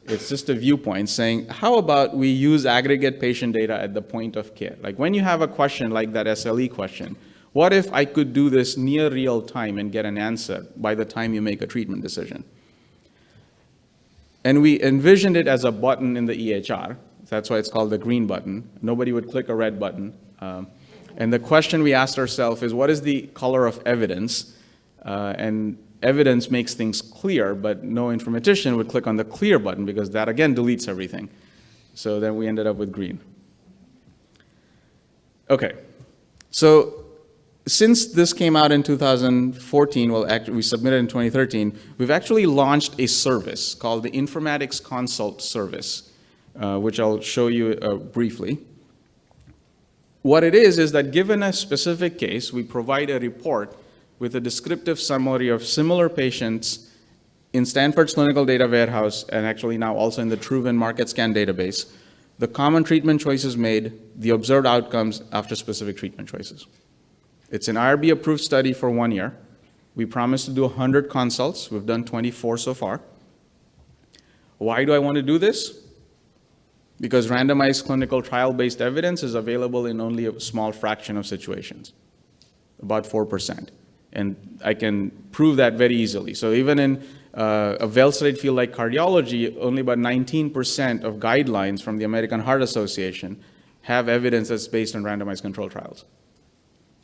It's just a viewpoint saying, how about we use aggregate patient data at the point of care? Like when you have a question like that SLE question, what if I could do this near real time and get an answer by the time you make a treatment decision? And we envisioned it as a button in the EHR. That's why it's called the green button. Nobody would click a red button. And the question we asked ourselves is, what is the color of evidence? And evidence makes things clear, but no informatician would click on the clear button because that, again, deletes everything. So then we ended up with green. Okay, so since this came out in 2014, well, actually, we submitted in 2013, we've actually launched a service called the Informatics Consult Service, which I'll show you briefly. What it is that given a specific case, we provide a report with a descriptive summary of similar patients in Stanford's Clinical Data Warehouse, and actually now also in the Truven Market Scan database, the common treatment choices made, the observed outcomes after specific treatment choices. It's an IRB-approved study for 1 year. We promised to do 100 consults. We've done 24 so far. Why do I want to do this? Because randomized clinical trial-based evidence is available in only a small fraction of situations, about 4%. And I can prove that very easily. So even in a well-studied field like cardiology, only about 19% of guidelines from the American Heart Association have evidence that's based on randomized controlled trials.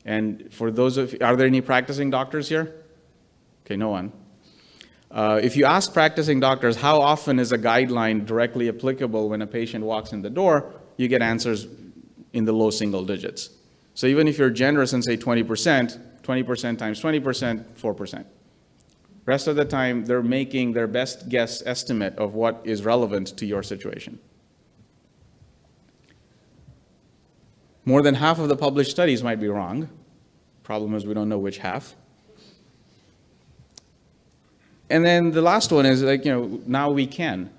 And for those of you, are there any practicing doctors here? Okay, no one. If you ask practicing doctors, how often is a guideline directly applicable when a patient walks in the door, you get answers in the low single digits. So even if you're generous and say 20%, 20% times 20%, 4%. Rest of the time, they're making their best guess estimate of what is relevant to your situation. More than half of the published studies might be wrong. Problem is we don't know which half. And then the last one is now we can.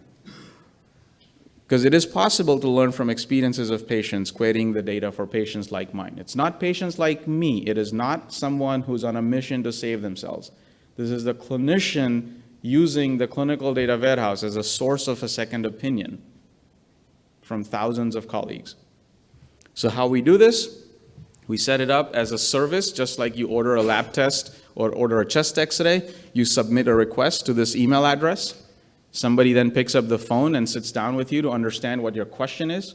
Because it is possible to learn from experiences of patients, querying the data for patients like mine. It's not patients like me. It is not someone who's on a mission to save themselves. This is the clinician using the clinical data warehouse as a source of a second opinion from thousands of colleagues. So how we do this? We set it up as a service, just like you order a lab test or order a chest x-ray. You submit a request to this email address. Somebody then picks up the phone and sits down with you to understand what your question is.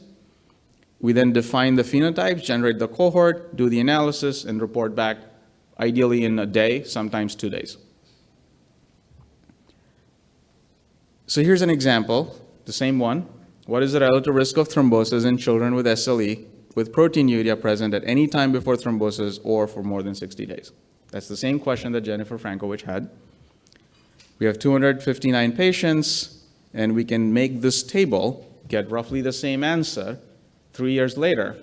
We then define the phenotypes, generate the cohort, do the analysis, and report back, ideally in a day, sometimes 2 days. So here's an example, the same one. What is the relative risk of thrombosis in children with SLE with proteinuria present at any time before thrombosis or for more than 60 days? That's the same question that Jennifer Frankowich had. We have 259 patients, and we can make this table get roughly the same answer 3 years later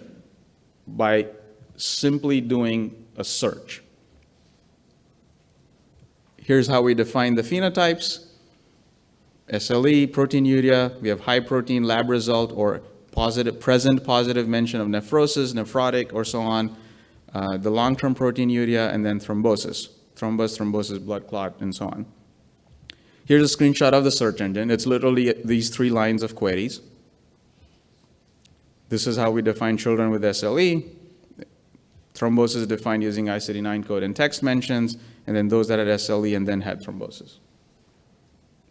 by simply doing a search. Here's how we define the phenotypes. SLE, proteinuria, we have high protein lab result or present positive mention of nephrosis, nephrotic, or so on. The long-term proteinuria, and then thrombosis, thrombosis, blood clot, and so on. Here's a screenshot of the search engine. It's literally these 3 lines of queries. This is how we define children with SLE. thrombosis defined using ICD-9 code and text mentions, and then those that had SLE and then had thrombosis.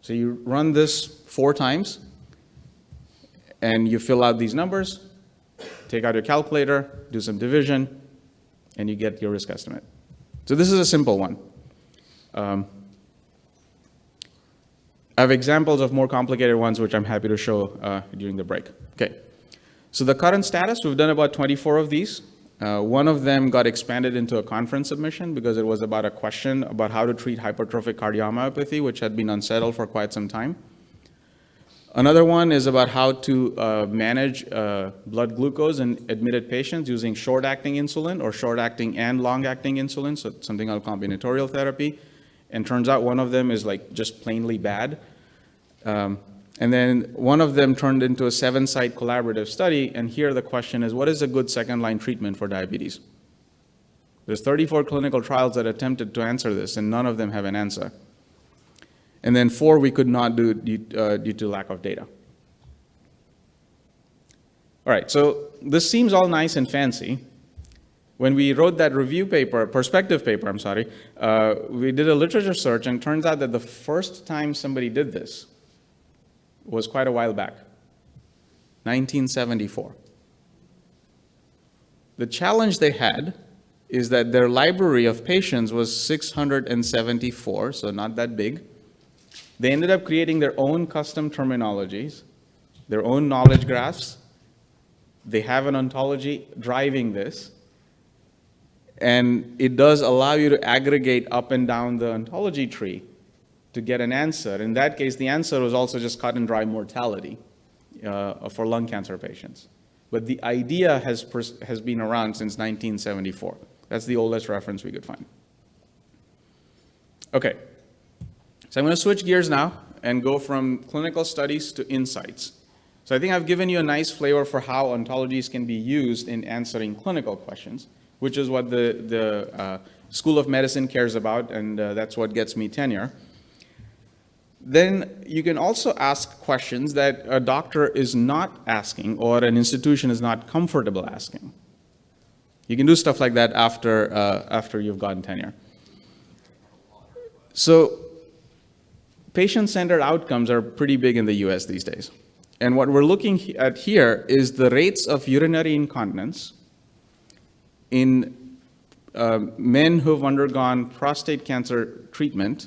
So you run this 4 times, and you fill out these numbers, take out your calculator, do some division, and you get your risk estimate. So this is a simple one. I have examples of more complicated ones, which I'm happy to show during the break. Okay. So the current status, we've done about 24 of these. One of them got expanded into a conference submission because it was about a question about how to treat hypertrophic cardiomyopathy, which had been unsettled for quite some time. Another one is about how to manage blood glucose in admitted patients using short-acting insulin or short-acting and long-acting insulin, so something called combinatorial therapy. And turns out one of them is like just plainly bad. And then one of them turned into a 7-site collaborative study, and here the question is, what is a good second-line treatment for diabetes? There's 34 clinical trials that attempted to answer this, and none of them have an answer. And then 4 we could not do due to lack of data. All right, so this seems all nice and fancy. When we wrote that review paper, perspective paper, we did a literature search, and it turns out that the first time somebody did this was quite a while back, 1974. The challenge they had is that their library of patients was 674, so not that big. They ended up creating their own custom terminologies, their own knowledge graphs. They have an ontology driving this. And it does allow you to aggregate up and down the ontology tree to get an answer. In that case, the answer was also just cut and dry mortality for lung cancer patients. But the idea has been around since 1974. That's the oldest reference we could find. Okay, so I'm going to switch gears now and go from clinical studies to insights. So I think I've given you a nice flavor for how ontologies can be used in answering clinical questions, which is what the School of Medicine cares about, and that's what gets me tenure. Then you can also ask questions that a doctor is not asking or an institution is not comfortable asking. You can do stuff like that after you've gotten tenure. So patient-centered outcomes are pretty big in the US these days. And what we're looking at here is the rates of urinary incontinence in men who've undergone prostate cancer treatment,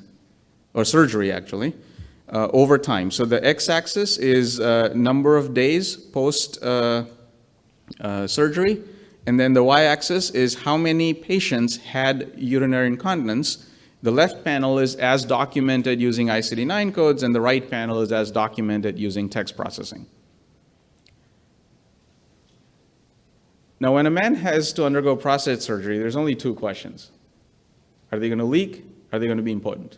or surgery actually, over time. So the x-axis is number of days post surgery, and then the y-axis is how many patients had urinary incontinence. The left panel is as documented using ICD-9 codes, and the right panel is as documented using text processing. Now, when a man has to undergo prostate surgery, there's only 2 questions. Are they going to leak? Are they going to be impotent?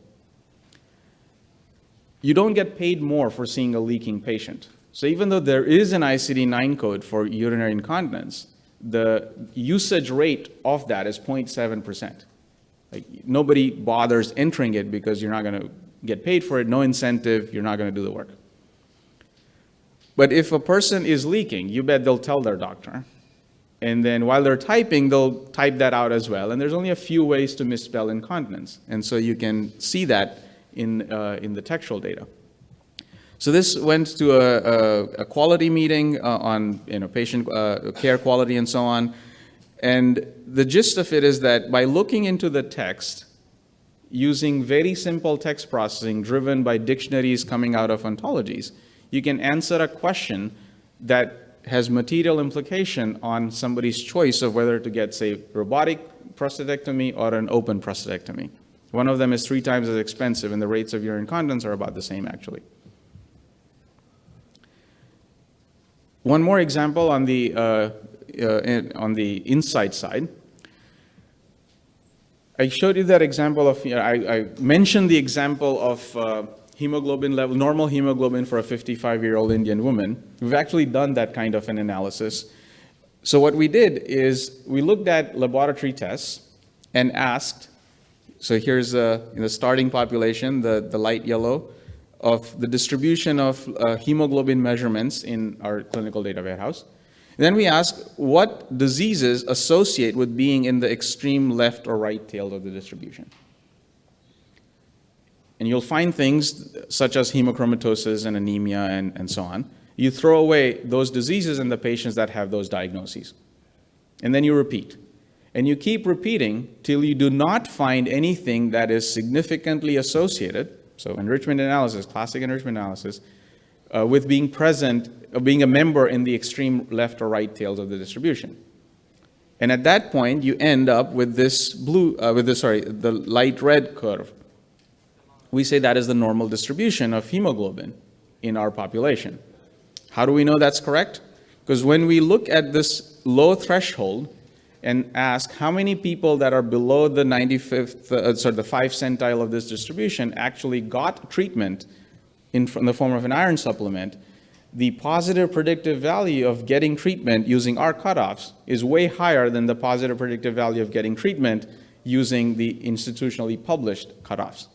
You don't get paid more for seeing a leaking patient. So even though there is an ICD-9 code for urinary incontinence, the usage rate of that is 0.7%. Like, nobody bothers entering it because you're not going to get paid for it, no incentive, you're not going to do the work. But if a person is leaking, you bet they'll tell their doctor. And then while they're typing, they'll type that out as well. And there's only a few ways to misspell incontinence. And so you can see that in the textual data. So this went to a quality meeting on patient care quality and so on. And the gist of it is that by looking into the text, using very simple text processing driven by dictionaries coming out of ontologies, you can answer a question that has material implication on somebody's choice of whether to get, say, robotic prostatectomy or an open prostatectomy. One of them is 3 times as expensive, and the rates of urinary incontinence are about the same, actually. One more example on the insight side. I showed you that example of, I mentioned the example of hemoglobin level, normal hemoglobin for a 55-year-old Indian woman. We've actually done that kind of an analysis. So what we did is we looked at laboratory tests and asked, so here's in the starting population, the light yellow, of the distribution of hemoglobin measurements in our clinical data warehouse. Then we ask what diseases associate with being in the extreme left or right tail of the distribution. And you'll find things such as hemochromatosis and anemia and so on. You throw away those diseases in the patients that have those diagnoses. And then you repeat. And you keep repeating till you do not find anything that is significantly associated, so enrichment analysis, classic enrichment analysis, with being present, being a member in the extreme left or right tails of the distribution. And at that point, you end up with this the light red curve. We say that is the normal distribution of hemoglobin in our population. How do we know that's correct? Because when we look at this low threshold and ask how many people that are below the 95th, the 5 centile of this distribution actually got treatment in the form of an iron supplement, the positive predictive value of getting treatment using our cutoffs is way higher than the positive predictive value of getting treatment using the institutionally published cutoffs.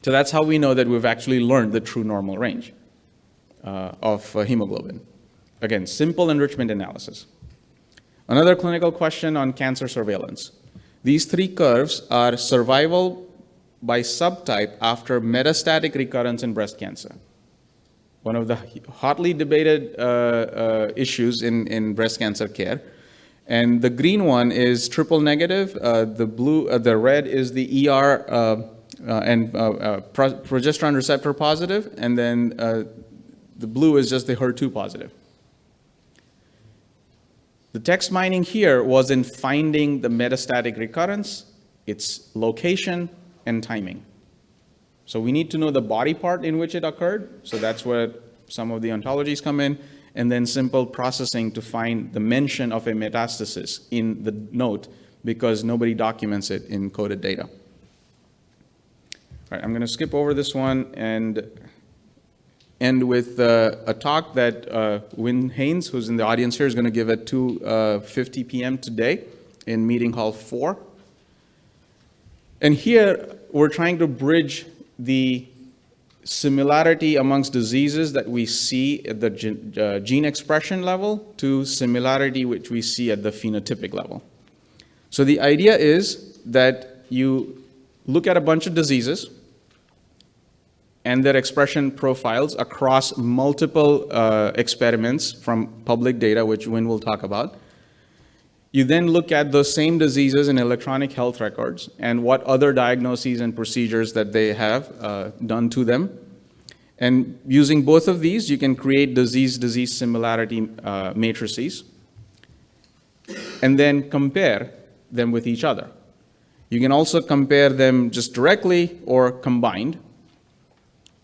So that's how we know that we've actually learned the true normal range of hemoglobin. Again, simple enrichment analysis. Another clinical question on cancer surveillance. These 3 curves are survival by subtype after metastatic recurrence in breast cancer. One of the hotly debated issues in breast cancer care. And the green one is triple negative. The red is the ER and progesterone receptor positive, and then the blue is just the HER2 positive. The text mining here was in finding the metastatic recurrence, its location, and timing. So we need to know the body part in which it occurred, so that's where some of the ontologies come in, and then simple processing to find the mention of a metastasis in the note because nobody documents it in coded data. All right, I'm going to skip over this one and end with a talk that Wynn Haynes, who's in the audience here, is going to give at 2:50 p.m. today in meeting hall 4. And here we're trying to bridge the similarity amongst diseases that we see at the gene expression level to similarity which we see at the phenotypic level. So the idea is that you look at a bunch of diseases and their expression profiles across multiple experiments from public data, which Wynn will talk about. You then look at those same diseases in electronic health records and what other diagnoses and procedures that they have done to them. And using both of these, you can create disease similarity matrices and then compare them with each other. You can also compare them just directly or combined.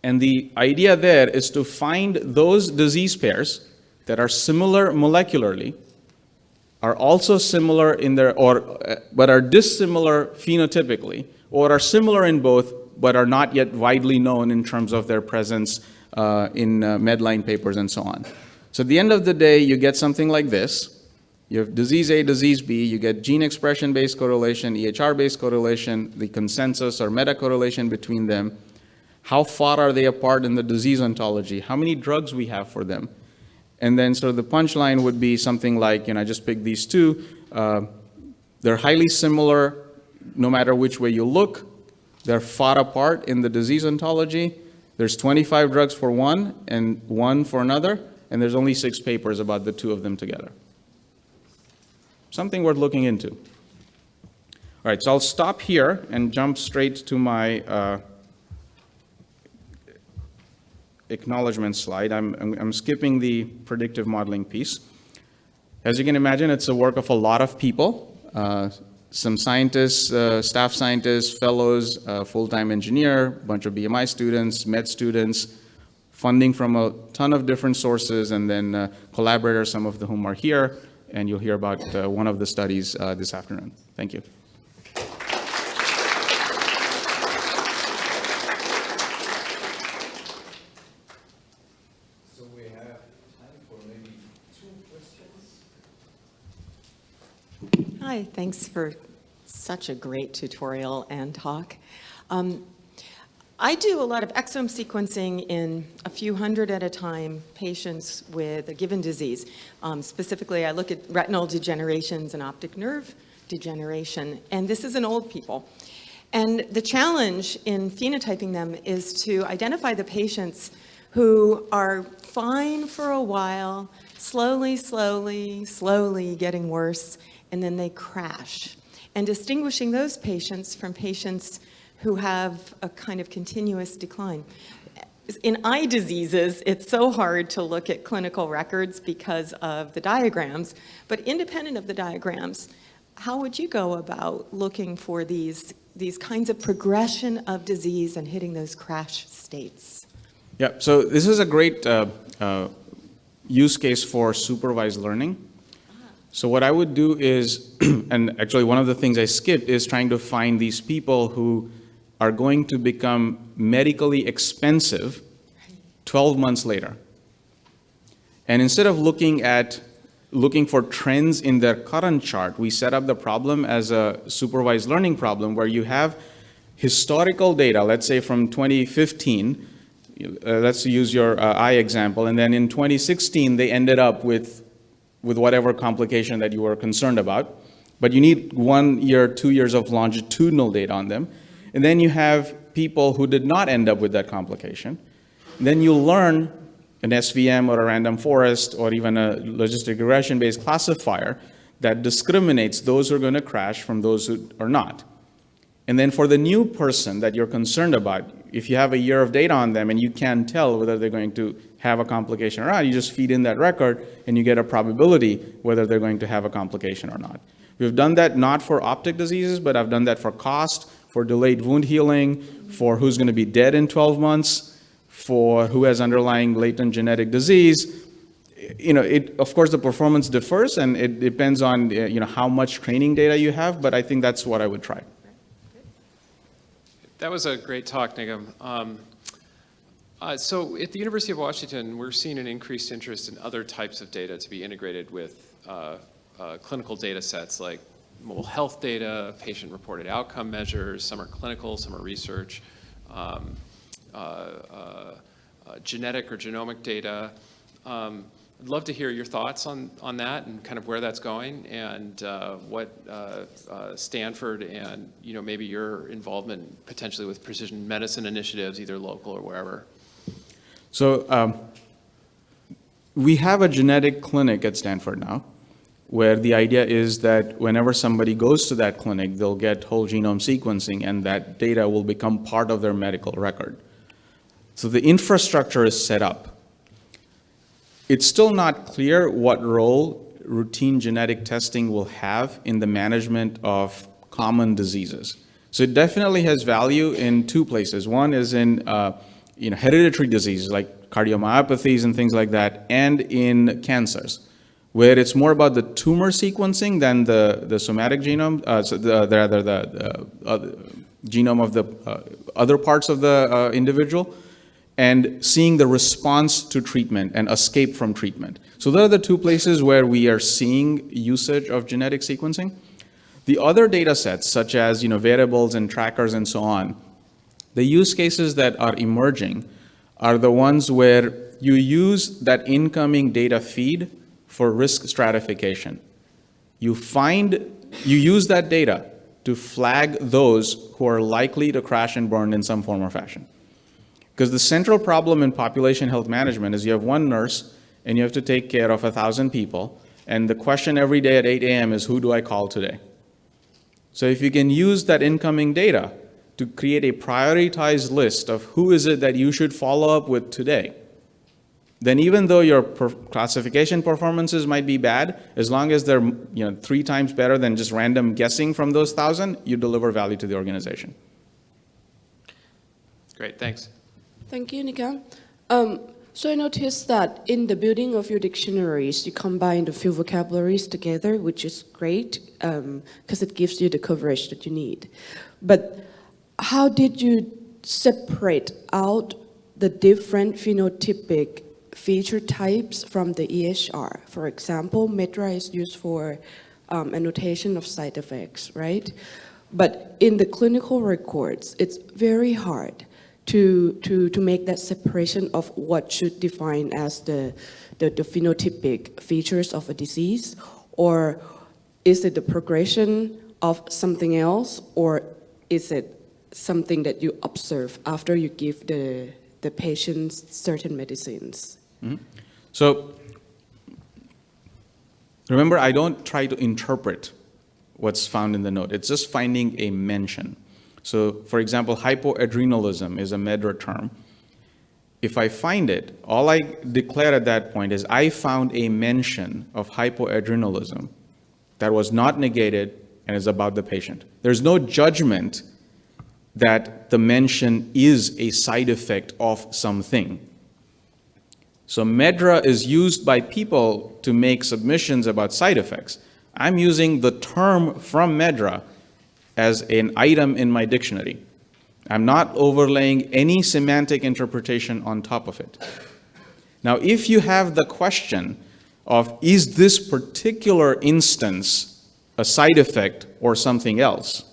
And the idea there is to find those disease pairs that are similar molecularly, are also similar in their, but are dissimilar phenotypically, or are similar in both, but are not yet widely known in terms of their presence in Medline papers and so on. So at the end of the day, you get something like this. You have disease A, disease B, you get gene expression-based correlation, EHR-based correlation, the consensus or meta-correlation between them. How far are they apart in the disease ontology? How many drugs we have for them? And then sort of the punchline would be something like, I just picked these 2. They're highly similar no matter which way you look. They're far apart in the disease ontology. There's 25 drugs for one and 1 for another, and there's only 6 papers about the 2 of them together. Something worth looking into. All right, so I'll stop here and jump straight to my acknowledgement slide. I'm skipping the predictive modeling piece. As you can imagine, it's the work of a lot of people, some scientists, staff scientists, fellows, full-time engineer, bunch of BMI students, med students, funding from a ton of different sources, and then collaborators, some of whom are here, and you'll hear about one of the studies this afternoon. Thank you. Hi, thanks for such a great tutorial and talk. I do a lot of exome sequencing in a few hundred at a time patients with a given disease. Specifically, I look at retinal degenerations and optic nerve degeneration, and this is in old people. And the challenge in phenotyping them is to identify the patients who are fine for a while, slowly getting worse, and then they crash. And distinguishing those patients from patients who have a kind of continuous decline. In eye diseases, it's so hard to look at clinical records because of the diagrams, but independent of the diagrams, how would you go about looking for these kinds of progression of disease and hitting those crash states? Yeah, so this is a great use case for supervised learning. So what I would do is, and actually one of the things I skipped is trying to find these people who are going to become medically expensive 12 months later. And instead of looking for trends in their current chart, we set up the problem as a supervised learning problem where you have historical data, let's say from 2015, let's use your eye example, and then in 2016 they ended up with whatever complication that you were concerned about, but you need 1 year, 2 years of longitudinal data on them. And then you have people who did not end up with that complication. And then you learn an SVM or a random forest or even a logistic regression-based classifier that discriminates those who are going to crash from those who are not. And then for the new person that you're concerned about, if you have a year of data on them and you can't tell whether they're going to have a complication or not, you just feed in that record and you get a probability whether they're going to have a complication or not. We've done that not for optic diseases, but I've done that for cost, for delayed wound healing, for who's going to be dead in 12 months, for who has underlying latent genetic disease. Of course, the performance differs, and it depends on how much training data you have, but I think that's what I would try. That was a great talk, Nigam. So at the University of Washington, we're seeing an increased interest in other types of data to be integrated with clinical data sets like mobile health data, patient-reported outcome measures. Some are clinical, some are research, genetic or genomic data. I'd love to hear your thoughts on that and kind of where that's going and what Stanford and maybe your involvement potentially with precision medicine initiatives, either local or wherever. So we have a genetic clinic at Stanford now, where the idea is that whenever somebody goes to that clinic, they'll get whole genome sequencing and that data will become part of their medical record. So the infrastructure is set up. It's still not clear what role routine genetic testing will have in the management of common diseases. So it definitely has value in two places. One is in hereditary diseases like cardiomyopathies and things like that, and in cancers, where it's more about the tumor sequencing than the somatic genome, the genome of the other parts of the individual, and seeing the response to treatment and escape from treatment. So those are the two places where we are seeing usage of genetic sequencing. The other data sets, such as variables and trackers and so on, the use cases that are emerging are the ones where you use that incoming data feed for risk stratification. You use that data to flag those who are likely to crash and burn in some form or fashion. Because the central problem in population health management is you have one nurse and you have to take care of 1,000 people, and the question every day at 8 a.m. is, who do I call today? So if you can use that incoming data to create a prioritized list of who is it that you should follow up with today, then even though your classification performances might be bad, as long as they're 3 times better than just random guessing from those 1,000, you deliver value to the organization. Great, thanks. Thank you, Nigam. So I noticed that in the building of your dictionaries, you combine the few vocabularies together, which is great because it gives you the coverage that you need. But how did you separate out the different phenotypic feature types from the EHR? For example, METRA is used for annotation of side effects, right? But in the clinical records, it's very hard to make that separation of what should define as the phenotypic features of a disease? Or is it the progression of something else, or is it something that you observe after you give the patients certain medicines? Mm-hmm. So remember, I don't try to interpret what's found in the note. It's just finding a mention. So for example, hypoadrenalism is a MEDRA term. If I find it, all I declare at that point is I found a mention of hypoadrenalism that was not negated and is about the patient. There's no judgment that the mention is a side effect of something. So MEDRA is used by people to make submissions about side effects. I'm using the term from MEDRA as an item in my dictionary. I'm not overlaying any semantic interpretation on top of it. Now, if you have the question of, is this particular instance a side effect or something else,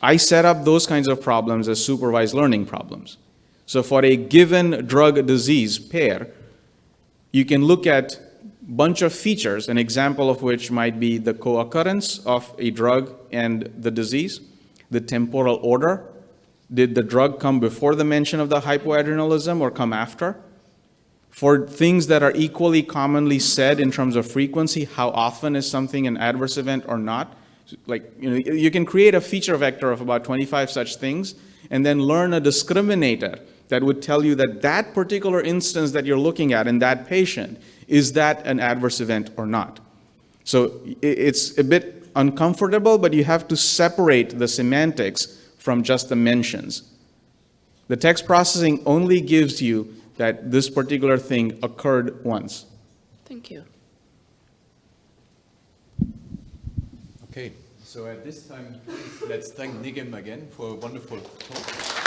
I set up those kinds of problems as supervised learning problems. So for a given drug disease pair, you can look at a bunch of features, an example of which might be the co-occurrence of a drug and the disease, the temporal order. Did the drug come before the mention of the hypoadrenalism or come after? For things that are equally commonly said in terms of frequency, how often is something an adverse event or not? Like, you can create a feature vector of about 25 such things and then learn a discriminator that would tell you that that particular instance that you're looking at in that patient, is that an adverse event or not? So it's a bit uncomfortable, but you have to separate the semantics from just the mentions. The text processing only gives you that this particular thing occurred once. Thank you. Okay, so at this time, let's thank Nigam again for a wonderful talk.